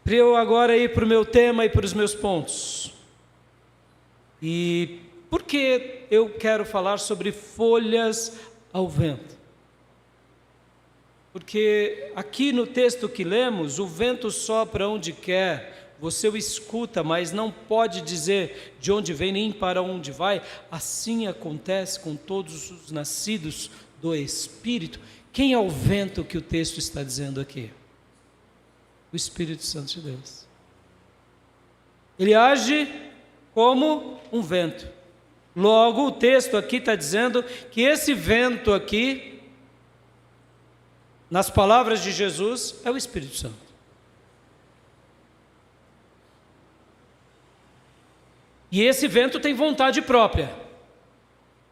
Speaker 1: Para eu agora ir para o meu tema e para os meus pontos. E por que eu quero falar sobre folhas ao vento? Porque aqui no texto que lemos, o vento sopra onde quer, você o escuta, mas não pode dizer de onde vem nem para onde vai. Assim acontece com todos os nascidos do Espírito. Quem é o vento que o texto está dizendo aqui? O Espírito Santo de Deus. Ele age como um vento. Logo, o texto aqui está dizendo que esse vento aqui, nas palavras de Jesus, é o Espírito Santo. E esse vento tem vontade própria.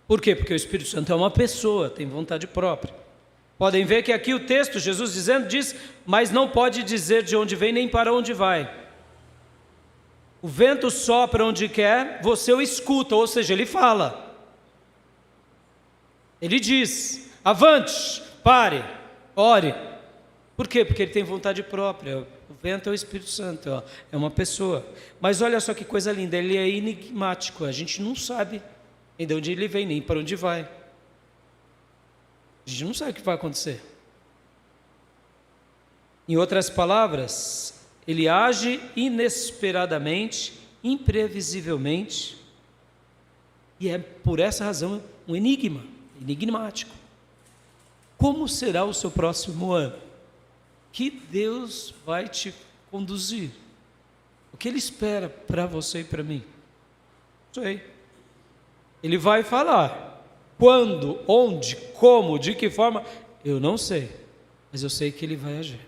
Speaker 1: Por quê? Porque o Espírito Santo é uma pessoa, tem vontade própria. Podem ver que aqui o texto, Jesus dizendo, diz, mas não pode dizer de onde vem nem para onde vai. O vento sopra onde quer, você o escuta, ou seja, ele fala. Ele diz, avante, pare, ore. Por quê? Porque ele tem vontade própria. O vento é o Espírito Santo, ó, é uma pessoa. Mas olha só que coisa linda, ele é enigmático, a gente não sabe nem de onde ele vem, nem para onde vai. A gente não sabe o que vai acontecer. Em outras palavras, ele age inesperadamente, imprevisivelmente, e é por essa razão um enigma, enigmático. Como será o seu próximo ano? Que Deus vai te conduzir? O que Ele espera para você e para mim? Não sei. Ele vai falar. Quando, onde, como, de que forma, eu não sei. Mas eu sei que Ele vai agir.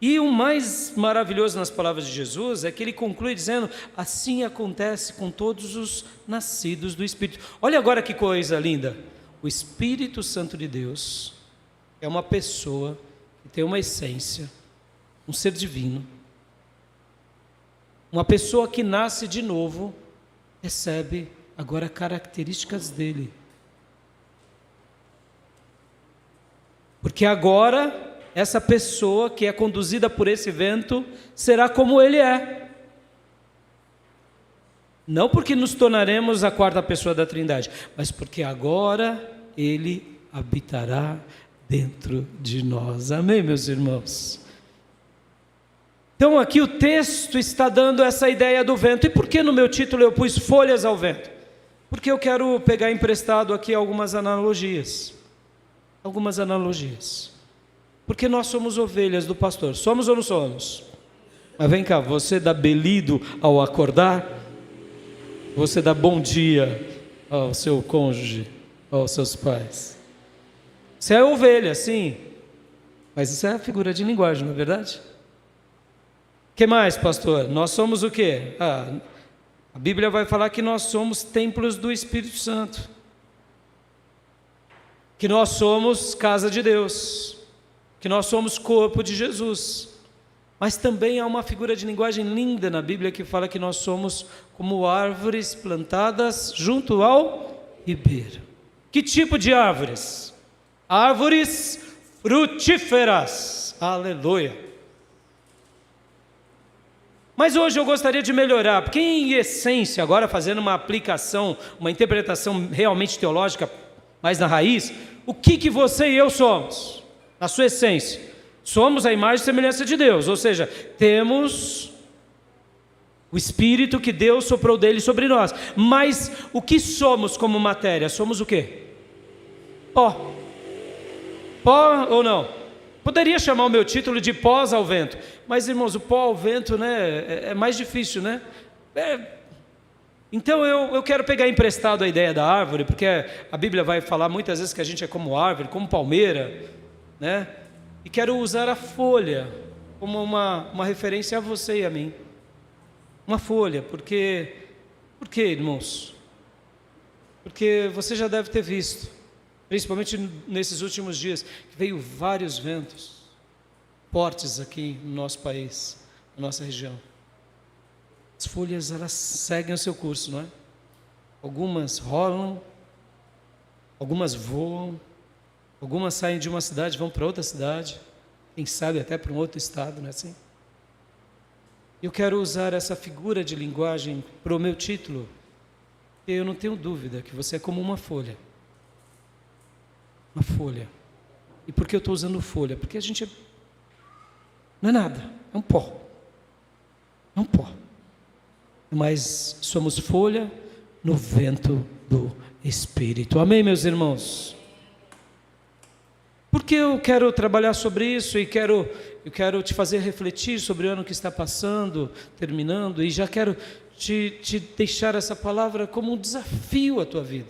Speaker 1: E o mais maravilhoso nas palavras de Jesus é que Ele conclui dizendo, assim acontece com todos os nascidos do Espírito. Olha agora que coisa linda. O Espírito Santo de Deus é uma pessoa que tem uma essência, um ser divino. Uma pessoa que nasce de novo, recebe agora características dele. Porque agora, essa pessoa que é conduzida por esse vento, será como ele é. Não porque nos tornaremos a quarta pessoa da Trindade, mas porque agora ele habitará dentro de nós. Amém, meus irmãos? Então aqui o texto está dando essa ideia do vento. E por que no meu título eu pus folhas ao vento? Porque eu quero pegar emprestado aqui algumas analogias. Algumas analogias. Porque nós somos ovelhas do pastor. Somos ou não somos? Mas vem cá, você dá belido ao acordar? Você dá bom dia ao seu cônjuge, aos seus pais? Você é ovelha, sim. Mas isso é a figura de linguagem, não é verdade? O que mais, pastor? Nós somos o quê? A Bíblia vai falar que nós somos templos do Espírito Santo. Que nós somos casa de Deus. Que nós somos corpo de Jesus. Mas também há uma figura de linguagem linda na Bíblia que fala que nós somos como árvores plantadas junto ao ribeiro. Que tipo de árvores? Árvores frutíferas. Aleluia. Mas hoje eu gostaria de melhorar, porque em essência, agora fazendo uma aplicação, uma interpretação realmente teológica, mais na raiz, o que você e eu somos? Na sua essência, somos a imagem e semelhança de Deus, ou seja, temos o Espírito que Deus soprou dele sobre nós. Mas o que somos como matéria? Somos o quê? Pó. Pó ou não? Poderia chamar o meu título de pós ao vento, mas irmãos, o pó ao vento, né, é mais difícil, né? Então eu quero pegar emprestado a ideia da árvore, porque a Bíblia vai falar muitas vezes que a gente é como árvore, como palmeira, né? E quero usar a folha como uma referência a você e a mim. Uma folha, por quê, irmãos? Porque você já deve ter visto, principalmente nesses últimos dias, que veio vários ventos fortes aqui no nosso país, na nossa região. As folhas, elas seguem o seu curso, não é? Algumas rolam, algumas voam, algumas saem de uma cidade e vão para outra cidade, quem sabe até para um outro estado, não é assim? Eu quero usar essa figura de linguagem para o meu título, porque eu não tenho dúvida que você é como uma folha. Uma folha. E por que eu estou usando folha? Porque a gente não é nada, é um pó. É um pó. Mas somos folha no vento do Espírito. Amém, meus irmãos? Porque eu quero trabalhar sobre isso e eu quero te fazer refletir sobre o ano que está passando, terminando, e já quero te deixar essa palavra como um desafio à tua vida.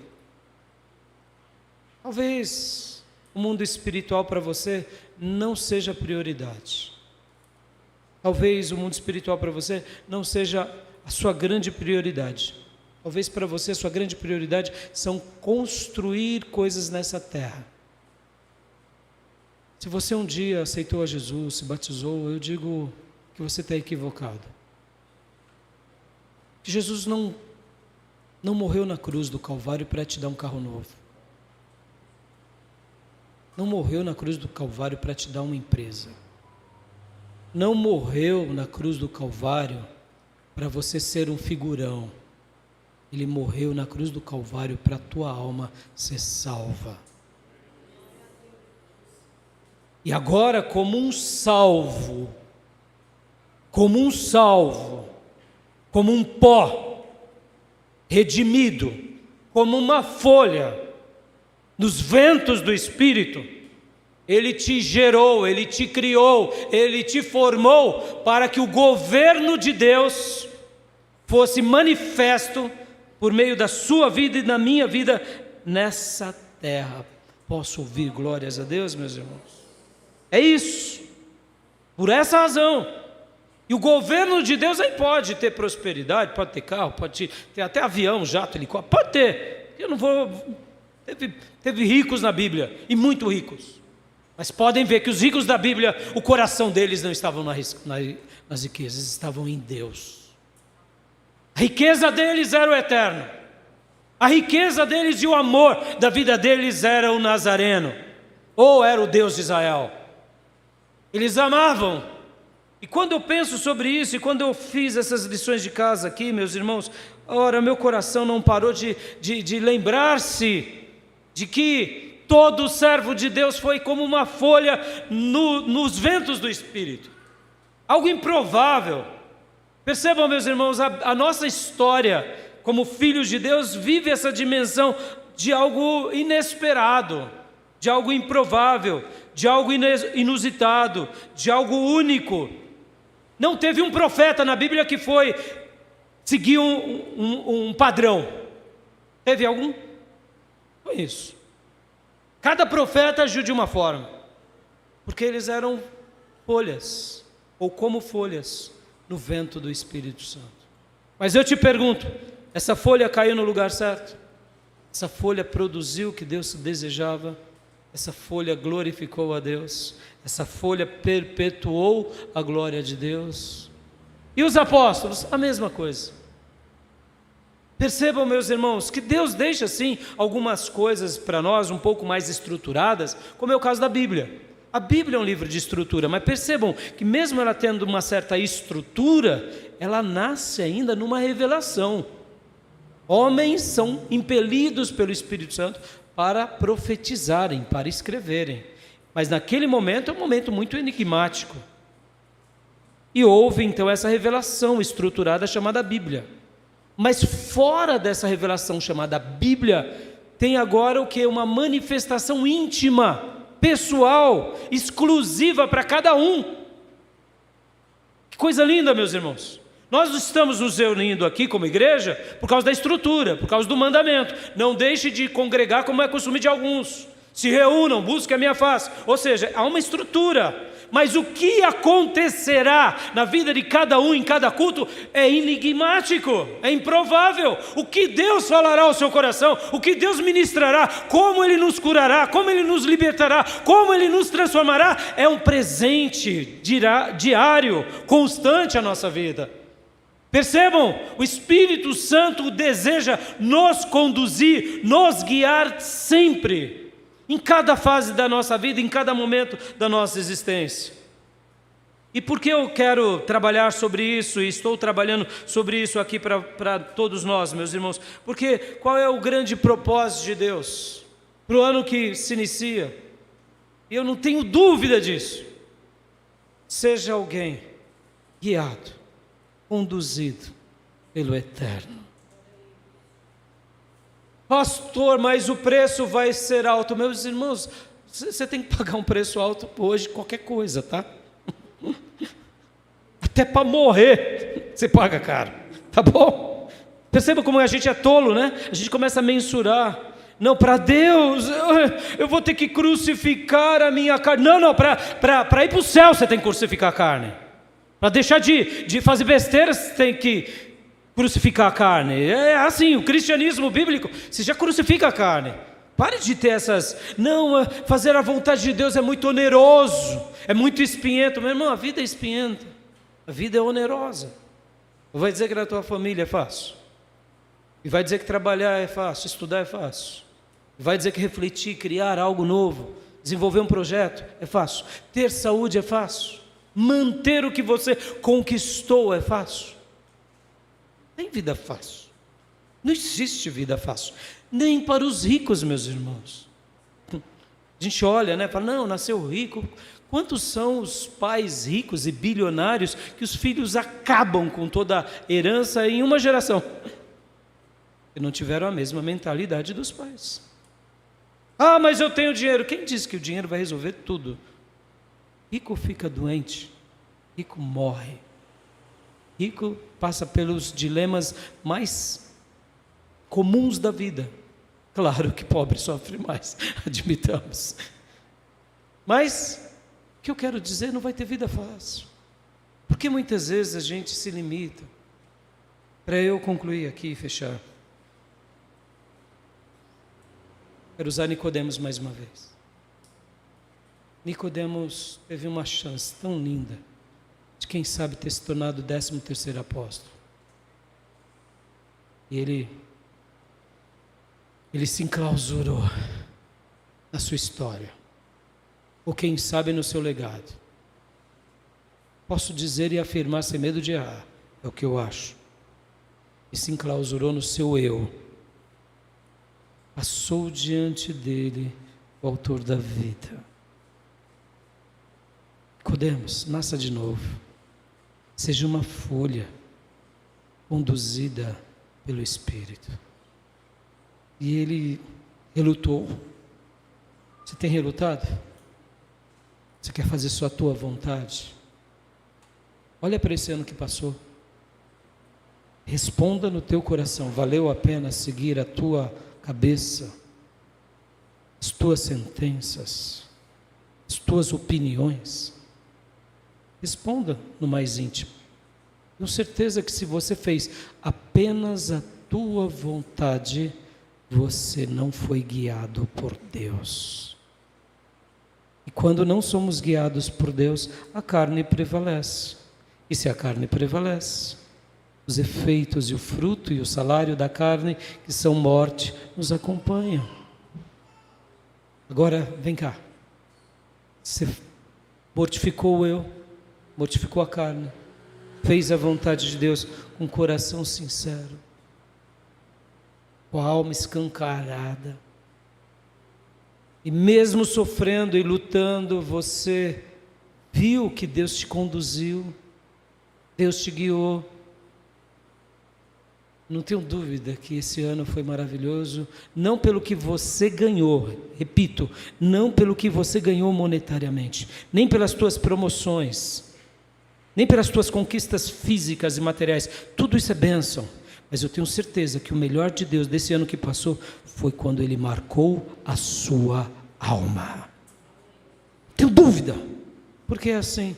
Speaker 1: Talvez o mundo espiritual para você não seja prioridade. Talvez o mundo espiritual para você não seja a a sua grande prioridade. Talvez para você a sua grande prioridade são construir coisas nessa terra. Se você um dia aceitou a Jesus, se batizou, eu digo que você está equivocado. Que Jesus não morreu na cruz do Calvário para te dar um carro novo. Não morreu na cruz do Calvário para te dar uma empresa. Não morreu na cruz do Calvário para você ser um figurão. Ele morreu na cruz do Calvário para a tua alma ser salva. E agora, como um salvo, como um pó redimido, como uma folha nos ventos do Espírito, Ele te gerou, Ele te criou, Ele te formou para que o governo de Deus fosse manifesto por meio da sua vida e da minha vida nessa terra. Posso ouvir glórias a Deus, meus irmãos? É isso, por essa razão. E o governo de Deus aí pode ter prosperidade, pode ter carro, pode ter até avião, jato, helicóptero, pode ter. Eu não vou... Teve ricos na Bíblia, e muito ricos. Mas podem ver que os ricos da Bíblia, o coração deles não estavam nas riquezas, estavam em Deus. A riqueza deles era o eterno. A riqueza deles e o amor da vida deles era o Nazareno, ou era o Deus de Israel. Eles amavam. E quando eu penso sobre isso, e quando eu fiz essas lições de casa aqui, meus irmãos, ora, meu coração não parou de lembrar-se de que todo servo de Deus foi como uma folha nos ventos do Espírito. Algo improvável. Percebam, meus irmãos, a nossa história como filhos de Deus vive essa dimensão de algo inesperado, de algo improvável, de algo inusitado, de algo único. Não teve um profeta na Bíblia que foi seguir um padrão. Teve algum? Foi isso. Cada profeta agiu de uma forma, porque eles eram folhas, ou como folhas, no vento do Espírito Santo. Mas eu te pergunto, essa folha caiu no lugar certo? Essa folha produziu o que Deus desejava? Essa folha glorificou a Deus? Essa folha perpetuou a glória de Deus? E os apóstolos? A mesma coisa. Percebam, meus irmãos, que Deus deixa sim algumas coisas para nós um pouco mais estruturadas, como é o caso da Bíblia. A Bíblia é um livro de estrutura, mas percebam que mesmo ela tendo uma certa estrutura, ela nasce ainda numa revelação. Homens são impelidos pelo Espírito Santo para profetizarem, para escreverem. Mas naquele momento é um momento muito enigmático. E houve então essa revelação estruturada chamada Bíblia. Mas fora dessa revelação chamada Bíblia, tem agora o que? Uma manifestação íntima, pessoal, exclusiva para cada um. Que coisa linda, meus irmãos. Nós estamos nos reunindo aqui como igreja por causa da estrutura, por causa do mandamento. Não deixe de congregar como é costume de alguns. Se reúnam, busquem a minha face. Ou seja, há uma estrutura. Mas o que acontecerá na vida de cada um, em cada culto, é enigmático, é improvável. O que Deus falará ao seu coração, o que Deus ministrará, como Ele nos curará, como Ele nos libertará, como Ele nos transformará, é um presente diário, constante à nossa vida. Percebam, o Espírito Santo deseja nos conduzir, nos guiar sempre, em cada fase da nossa vida, em cada momento da nossa existência. E por que eu quero trabalhar sobre isso, e estou trabalhando sobre isso aqui para todos nós, meus irmãos? Porque qual é o grande propósito de Deus para o ano que se inicia? Eu não tenho dúvida disso. Seja alguém guiado, conduzido pelo Eterno. Pastor, mas o preço vai ser alto. Meus irmãos, você tem que pagar um preço alto hoje, qualquer coisa, tá? Até para morrer, você paga caro, tá bom? Perceba como a gente é tolo, né? A gente começa a mensurar. Não, para Deus, eu vou ter que crucificar a minha carne. Não, para ir para o céu você tem que crucificar a carne. Para deixar de fazer besteira, você tem que crucificar a carne. É assim, o cristianismo bíblico, você já crucifica a carne. Pare de ter essas, não, fazer a vontade de Deus é muito oneroso, é muito espinhento. Meu irmão, a vida é espinhenta, a vida é onerosa. Vai dizer que na tua família é fácil, e vai dizer que trabalhar é fácil, estudar é fácil, vai dizer que refletir, criar algo novo, desenvolver um projeto é fácil, ter saúde é fácil, manter o que você conquistou é fácil. Tem vida fácil, não existe vida fácil, nem para os ricos, meus irmãos. A gente olha, né, fala, não, nasceu rico. Quantos são os pais ricos e bilionários que os filhos acabam com toda a herança em uma geração? Que não tiveram a mesma mentalidade dos pais. Ah, mas eu tenho dinheiro. Quem disse que o dinheiro vai resolver tudo? Rico fica doente, rico morre, rico passa pelos dilemas mais comuns da vida. Claro que pobre sofre mais, admitamos. Mas o que eu quero dizer, não vai ter vida fácil. Porque muitas vezes a gente se limita. Para eu concluir aqui e fechar, quero usar Nicodemos mais uma vez. Nicodemos teve uma chance tão linda de, quem sabe, ter se tornado o 13º apóstolo. E ele se enclausurou na sua história, ou quem sabe no seu legado. Posso dizer e afirmar sem medo de errar, é o que eu acho. E se enclausurou no seu eu. Passou diante dele o autor da vida. Nicodemos, nasça de novo. Seja uma folha conduzida pelo Espírito. E ele relutou. Você tem relutado? Você quer fazer só a tua vontade? Olha para esse ano que passou. Responda no teu coração: valeu a pena seguir a tua cabeça, as tuas sentenças, as tuas opiniões? Responda no mais íntimo. Tenho certeza que se você fez apenas a tua vontade, você não foi guiado por Deus. E quando não somos guiados por Deus, a carne prevalece. E se a carne prevalece, os efeitos e o fruto e o salário da carne, que são morte, nos acompanham. Agora, vem cá. Você mortificou o eu, mortificou a carne, fez a vontade de Deus com o coração sincero, com a alma escancarada, e mesmo sofrendo e lutando, você viu que Deus te conduziu, Deus te guiou. Não tenho dúvida que esse ano foi maravilhoso, não pelo que você ganhou, repito, não pelo que você ganhou monetariamente, nem pelas tuas promoções, nem pelas tuas conquistas físicas e materiais, tudo isso é bênção. Mas eu tenho certeza que o melhor de Deus desse ano que passou foi quando Ele marcou a sua alma. Tenho dúvida, porque é assim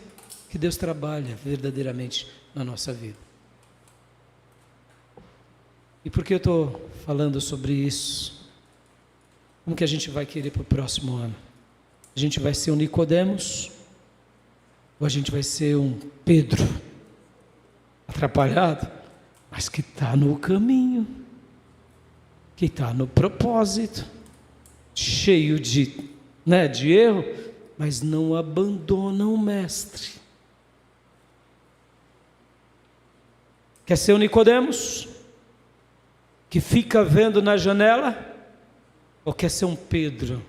Speaker 1: que Deus trabalha verdadeiramente na nossa vida. E por que eu estou falando sobre isso? Como que a gente vai querer para o próximo ano? A gente vai ser um Nicodemos? Ou a gente vai ser um Pedro atrapalhado, mas que está no caminho, que está no propósito, cheio de erro, mas não abandona o mestre? Quer ser um Nicodemos que fica vendo na janela, ou quer ser um Pedro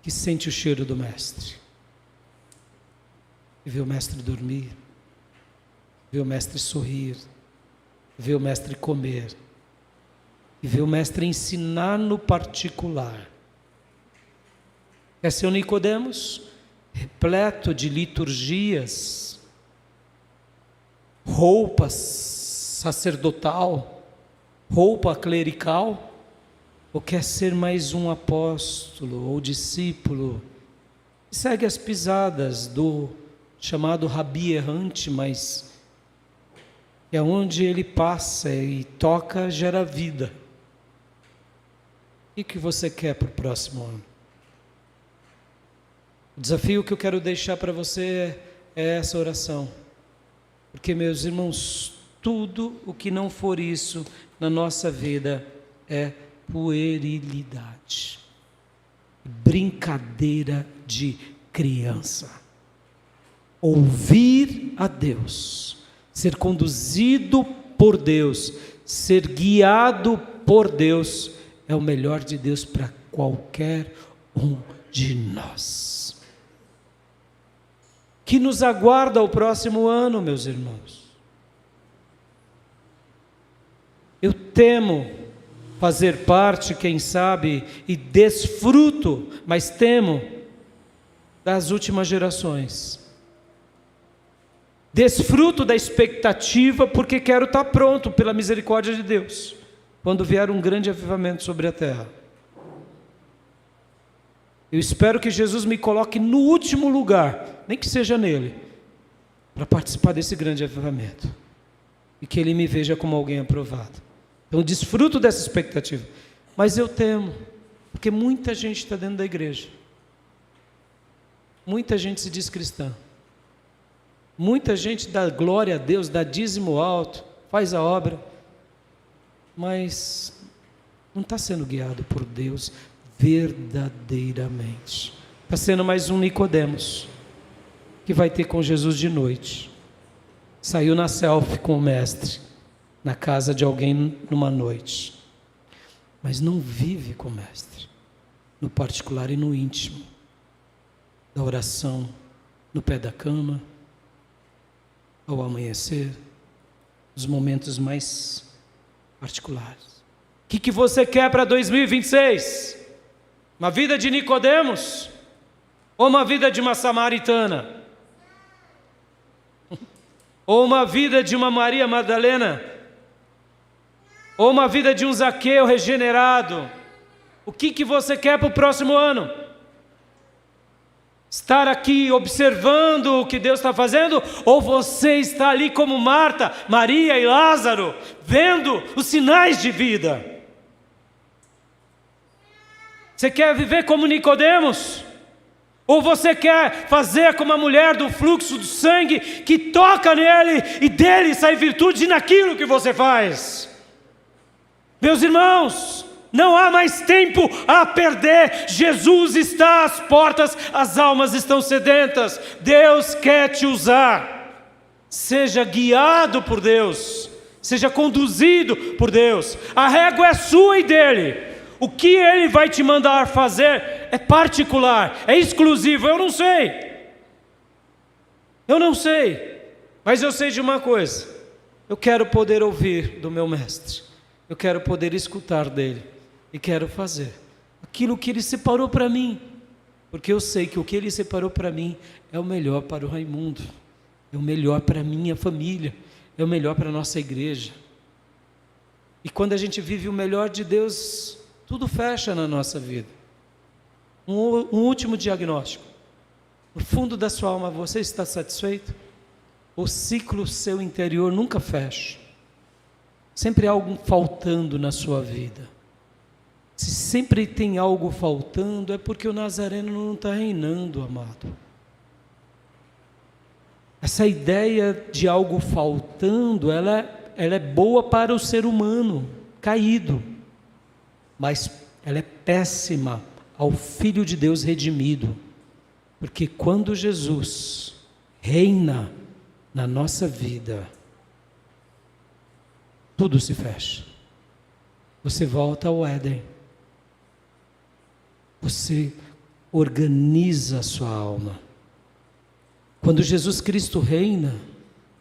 Speaker 1: que sente o cheiro do mestre e vê o mestre dormir, vê o mestre sorrir, vê o mestre comer e vê o mestre ensinar no particular? Quer ser um Nicodemos repleto de liturgias, roupas sacerdotal, roupa clerical, ou quer ser mais um apóstolo ou discípulo que segue as pisadas do chamado rabi errante, mas E aonde ele passa e toca, gera vida. O que você quer para o próximo ano? O desafio que eu quero deixar para você é essa oração. Porque, meus irmãos, tudo o que não for isso na nossa vida é puerilidade, brincadeira de criança. Ouvir a Deus, ser conduzido por Deus, ser guiado por Deus, é o melhor de Deus para qualquer um de nós. Que nos aguarda o próximo ano, meus irmãos? Eu temo fazer parte, quem sabe, e desfruto, mas temo das últimas gerações. Desfruto da expectativa, porque quero estar pronto, pela misericórdia de Deus, quando vier um grande avivamento sobre a terra. Eu espero que Jesus me coloque no último lugar, nem que seja nele, para participar desse grande avivamento, e que ele me veja como alguém aprovado. Então desfruto dessa expectativa, mas eu temo, porque muita gente está dentro da igreja, muita gente se diz cristã, muita gente dá glória a Deus, dá dízimo alto, faz a obra, mas não está sendo guiado por Deus verdadeiramente. Está sendo mais um Nicodemos, que vai ter com Jesus de noite. Saiu na selfie com o mestre, na casa de alguém numa noite, mas não vive com o mestre, no particular e no íntimo, da oração, no pé da cama, ao amanhecer, nos momentos mais particulares. O que você quer para 2026? Uma vida de Nicodemos? Ou uma vida de uma samaritana? Ou uma vida de uma Maria Madalena? Ou uma vida de um Zaqueu regenerado? O que você quer para o próximo ano? Estar aqui observando o que Deus está fazendo? Ou você está ali como Marta, Maria e Lázaro, vendo os sinais de vida? Você quer viver como Nicodemos? Ou você quer fazer como a mulher do fluxo do sangue, que toca nele e dele sai virtude naquilo que você faz? Meus irmãos, não há mais tempo a perder. Jesus está às portas, as almas estão sedentas. Deus quer te usar. Seja guiado por Deus, seja conduzido por Deus. A régua é sua e dele. O que ele vai te mandar fazer é particular, é exclusivo. Eu não sei, mas eu sei de uma coisa: eu quero poder ouvir do meu mestre, eu quero poder escutar dele, e quero fazer aquilo que ele separou para mim, porque eu sei que o que ele separou para mim é o melhor para o Raimundo, é o melhor para a minha família, é o melhor para a nossa igreja. E quando a gente vive o melhor de Deus, tudo fecha na nossa vida. Um último diagnóstico: no fundo da sua alma, você está satisfeito? O ciclo seu interior nunca fecha. Sempre há algo faltando na sua vida. Se sempre tem algo faltando, é porque o Nazareno não está reinando, amado. Essa ideia de algo faltando, ela é boa para o ser humano caído, mas ela é péssima ao Filho de Deus redimido, porque quando Jesus reina na nossa vida, tudo se fecha. Você volta ao Éden, você organiza a sua alma. Quando Jesus Cristo reina,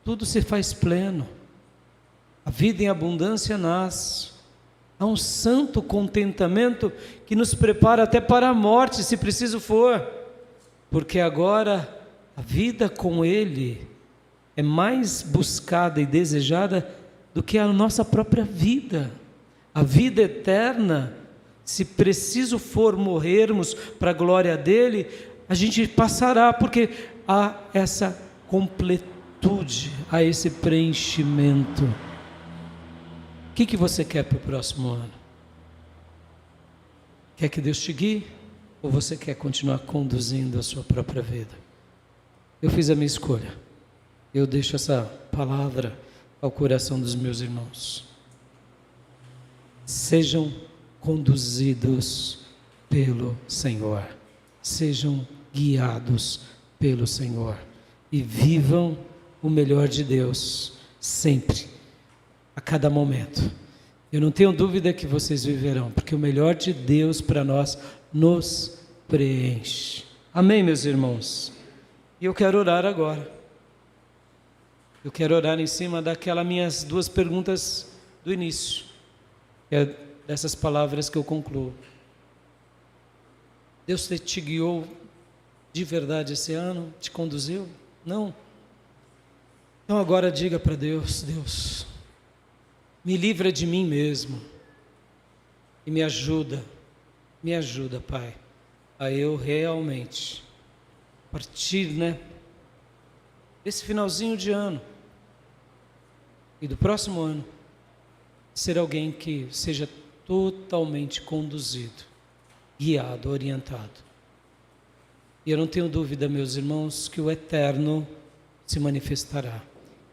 Speaker 1: tudo se faz pleno, a vida em abundância nasce. Há um santo contentamento que nos prepara até para a morte, se preciso for, porque agora a vida com Ele é mais buscada e desejada do que a nossa própria vida. A vida eterna, se preciso for morrermos para a glória dEle, a gente passará, porque há essa completude plenitude, a esse preenchimento. O que você quer para o próximo ano? Quer que Deus te guie? Ou você quer continuar conduzindo a sua própria vida? Eu fiz a minha escolha. Eu deixo essa palavra ao coração dos meus irmãos. Sejam conduzidos pelo Senhor. Sejam guiados pelo Senhor. E vivam o melhor de Deus, sempre, a cada momento. Eu não tenho dúvida que vocês viverão, porque o melhor de Deus para nós nos preenche. Amém, meus irmãos? E eu quero orar agora. Eu quero orar em cima daquelas minhas duas perguntas do início, que é dessas palavras que eu concluo. Deus te guiou de verdade esse ano? Te conduziu? Não? Então agora diga para Deus: Deus, me livra de mim mesmo e me ajuda, Pai, a eu realmente, a partir, desse finalzinho de ano e do próximo ano, ser alguém que seja totalmente conduzido, guiado, orientado. E eu não tenho dúvida, meus irmãos, que o eterno se manifestará.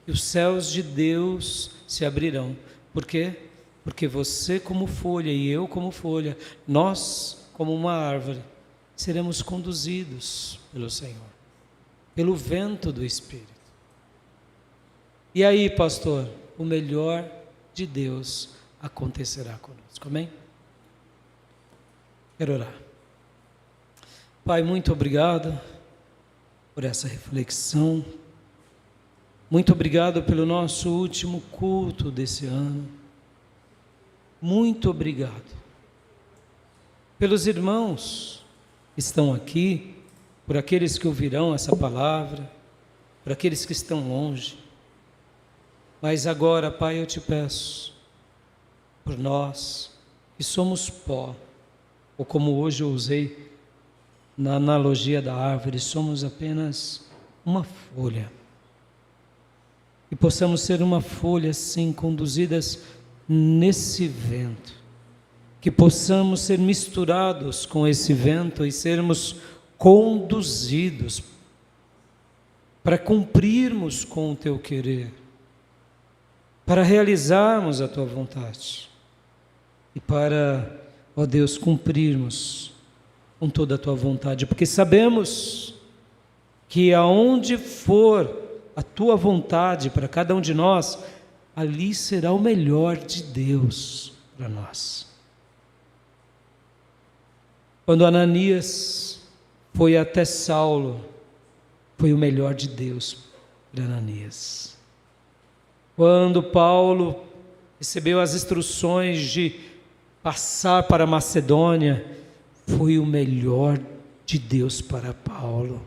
Speaker 1: E os céus de Deus se abrirão. Por quê? Porque você como folha e eu como folha, nós como uma árvore, seremos conduzidos pelo Senhor, pelo vento do Espírito. E aí, pastor, o melhor de Deus acontecerá conosco. Amém? Quero orar. Pai, muito obrigado por essa reflexão. Muito obrigado pelo nosso último culto desse ano. Muito obrigado pelos irmãos que estão aqui, por aqueles que ouvirão essa palavra, por aqueles que estão longe. Mas agora, Pai, eu te peço, por nós que somos pó, ou como hoje eu usei na analogia da árvore, somos apenas uma folha. E possamos ser uma folha, assim, conduzidas nesse vento. Que possamos ser misturados com esse vento e sermos conduzidos para cumprirmos com o teu querer, para realizarmos a tua vontade e para, ó Deus, cumprirmos com toda a tua vontade, porque sabemos que aonde for a tua vontade para cada um de nós, ali será o melhor de Deus para nós. Quando Ananias foi até Saulo, foi o melhor de Deus para Ananias. Quando Paulo recebeu as instruções de passar para a Macedônia, foi o melhor de Deus para Paulo.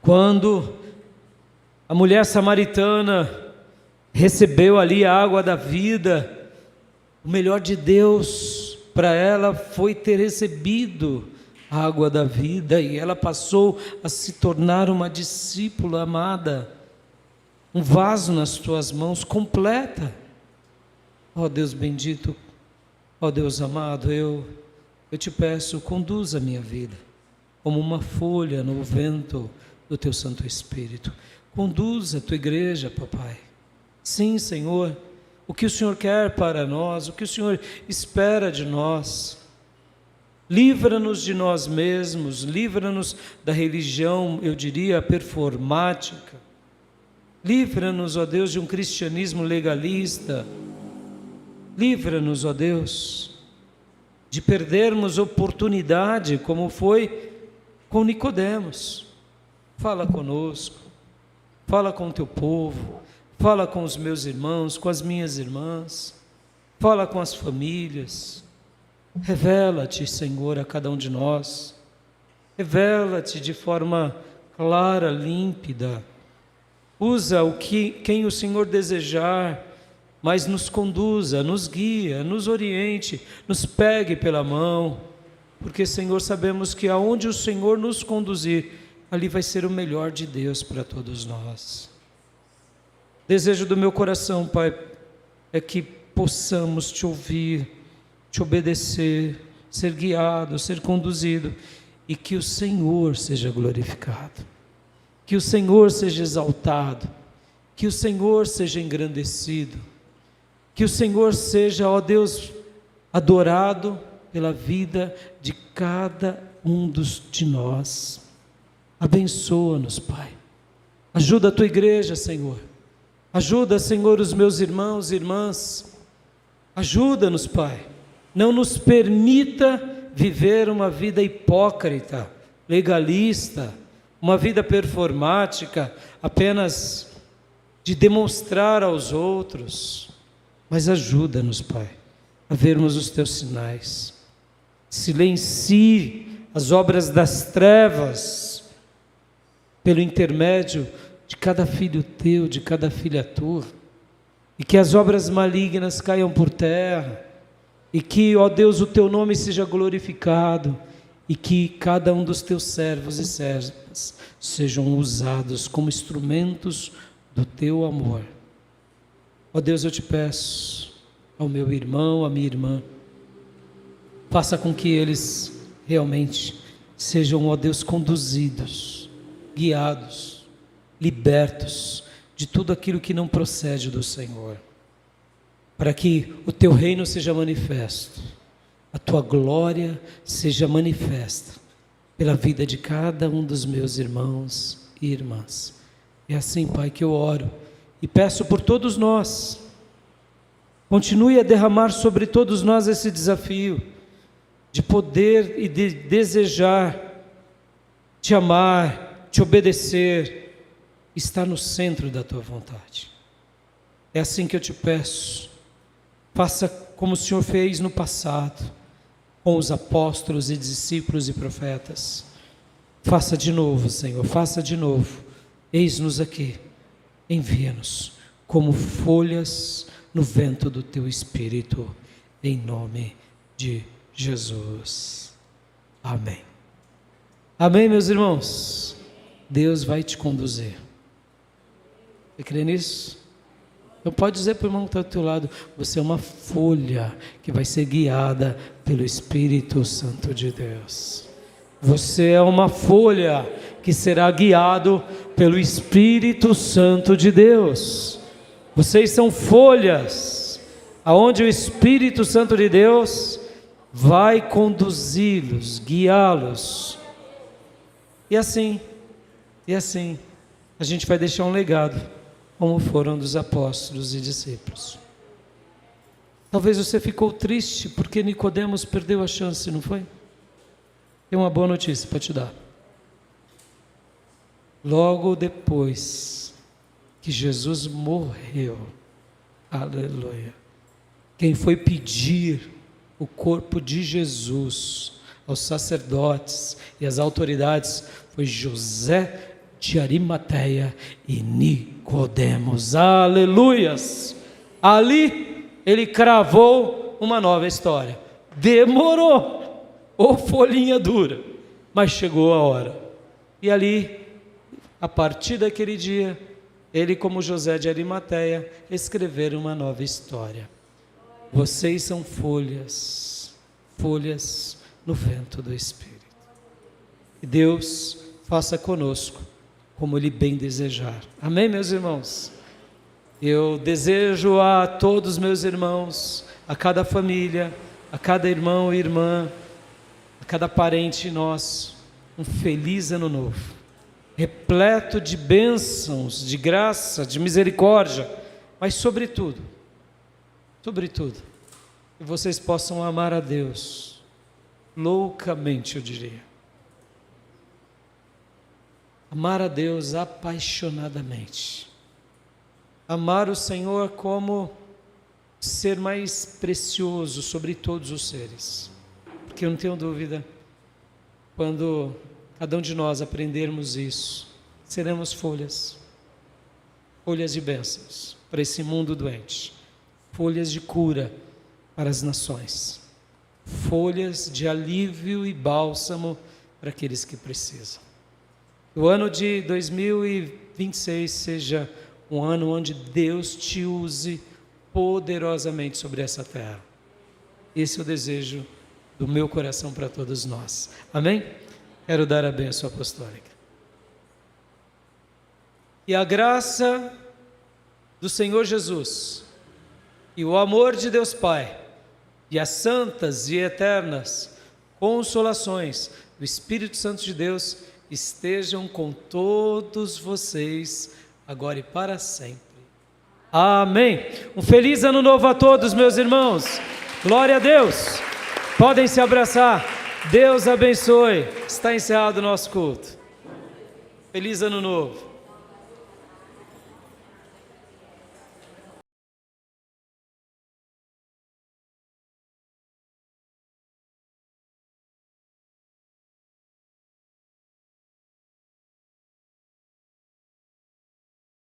Speaker 1: Quando a mulher samaritana recebeu ali a água da vida, o melhor de Deus para ela foi ter recebido a água da vida, e ela passou a se tornar uma discípula amada, um vaso nas tuas mãos, completa. Ó Deus bendito, ó Deus amado, eu te peço, conduza a minha vida como uma folha no vento do teu Santo Espírito. Conduza a tua igreja, papai. Sim, Senhor, o que o Senhor quer para nós, o que o Senhor espera de nós. Livra-nos de nós mesmos, livra-nos da religião, eu diria, performática. Livra-nos, ó Deus, de um cristianismo legalista. Livra-nos, ó Deus, de perdermos oportunidade, como foi com Nicodemos. Fala conosco, fala com o teu povo, fala com os meus irmãos, com as minhas irmãs, fala com as famílias. Revela-te, Senhor, a cada um de nós. Revela-te de forma clara, límpida. Usa quem o Senhor desejar, mas nos conduza, nos guia, nos oriente, nos pegue pela mão, porque, Senhor, sabemos que aonde o Senhor nos conduzir
Speaker 2: ali vai ser o melhor de Deus para todos nós. Desejo do meu coração, Pai, é que possamos Te ouvir, Te obedecer, ser guiado, ser conduzido, e que o Senhor seja glorificado, que o Senhor seja exaltado, que o Senhor seja engrandecido, que o Senhor seja, ó Deus, adorado pela vida de cada um de nós. Abençoa-nos, Pai. Ajuda a Tua igreja, Senhor. Ajuda, Senhor, os meus irmãos e irmãs. Ajuda-nos, Pai. Não nos permita viver uma vida hipócrita, legalista, uma vida performática, apenas de demonstrar aos outros. Mas ajuda-nos, Pai, a vermos os Teus sinais. Silencie as obras das trevas pelo intermédio de cada filho Teu, de cada filha Tua, e que as obras malignas caiam por terra, e que, ó Deus, o Teu nome seja glorificado, e que cada um dos Teus servos e servas sejam usados como instrumentos do Teu amor. Ó Deus, eu Te peço, ao meu irmão, à minha irmã, faça com que eles realmente sejam, ó Deus, conduzidos, guiados, libertos de tudo aquilo que não procede do Senhor, para que o Teu reino seja manifesto, a Tua glória seja manifesta pela vida de cada um dos meus irmãos e irmãs. É assim, Pai, que eu oro e peço por todos nós. Continue a derramar sobre todos nós esse desafio de poder e de desejar Te amar, Te obedecer, estar no centro da Tua vontade. É assim que eu Te peço. Faça como o Senhor fez no passado, com os apóstolos e discípulos e profetas. Faça de novo, Senhor, faça de novo. Eis-nos aqui, envia-nos como folhas no vento do Teu Espírito, em nome de Jesus. Amém. Amém, meus irmãos? Deus vai te conduzir. Você crê nisso? Então pode dizer para o irmão que está do teu lado: você é uma folha que vai ser guiada pelo Espírito Santo de Deus. Você é uma folha que será guiado pelo Espírito Santo de Deus. Vocês são folhas aonde o Espírito Santo de Deus vai conduzi-los, guiá-los. E assim, a gente vai deixar um legado, como foram dos apóstolos e discípulos. Talvez você ficou triste porque Nicodemos perdeu a chance, não foi? Tem uma boa notícia para te dar. Logo depois que Jesus morreu, aleluia, quem foi pedir o corpo de Jesus aos sacerdotes e às autoridades foi José de Arimateia e Nicodemos, aleluias. Ali ele cravou uma nova história. Demorou, ou folhinha dura, mas chegou a hora. E ali, a partir daquele dia, ele, como José de Arimateia, escreveram uma nova história. Vocês são folhas, folhas no vento do Espírito. E Deus faça conosco como Ele bem desejar. Amém, meus irmãos? Eu desejo a todos meus irmãos, a cada família, a cada irmão e irmã, a cada parente nosso, um feliz ano novo, repleto de bênçãos, de graça, de misericórdia, mas sobretudo, que vocês possam amar a Deus, loucamente eu diria, amar a Deus apaixonadamente, amar o Senhor como ser mais precioso sobre todos os seres, porque eu não tenho dúvida, quando cada um de nós aprendermos isso, seremos folhas de bênçãos para esse mundo doente, folhas de cura para as nações, folhas de alívio e bálsamo para aqueles que precisam. o ano de 2026 seja um ano onde Deus te use poderosamente sobre essa terra. Esse é o desejo do meu coração para todos nós. Amém? Quero dar a bênção apostólica. E a graça do Senhor Jesus, e o amor de Deus Pai, e as santas e eternas consolações do Espírito Santo de Deus estejam com todos vocês, agora e para sempre. Amém. Um feliz ano novo a todos, meus irmãos. Glória a Deus. Podem se abraçar. Deus abençoe. Está encerrado o nosso culto. Feliz ano novo.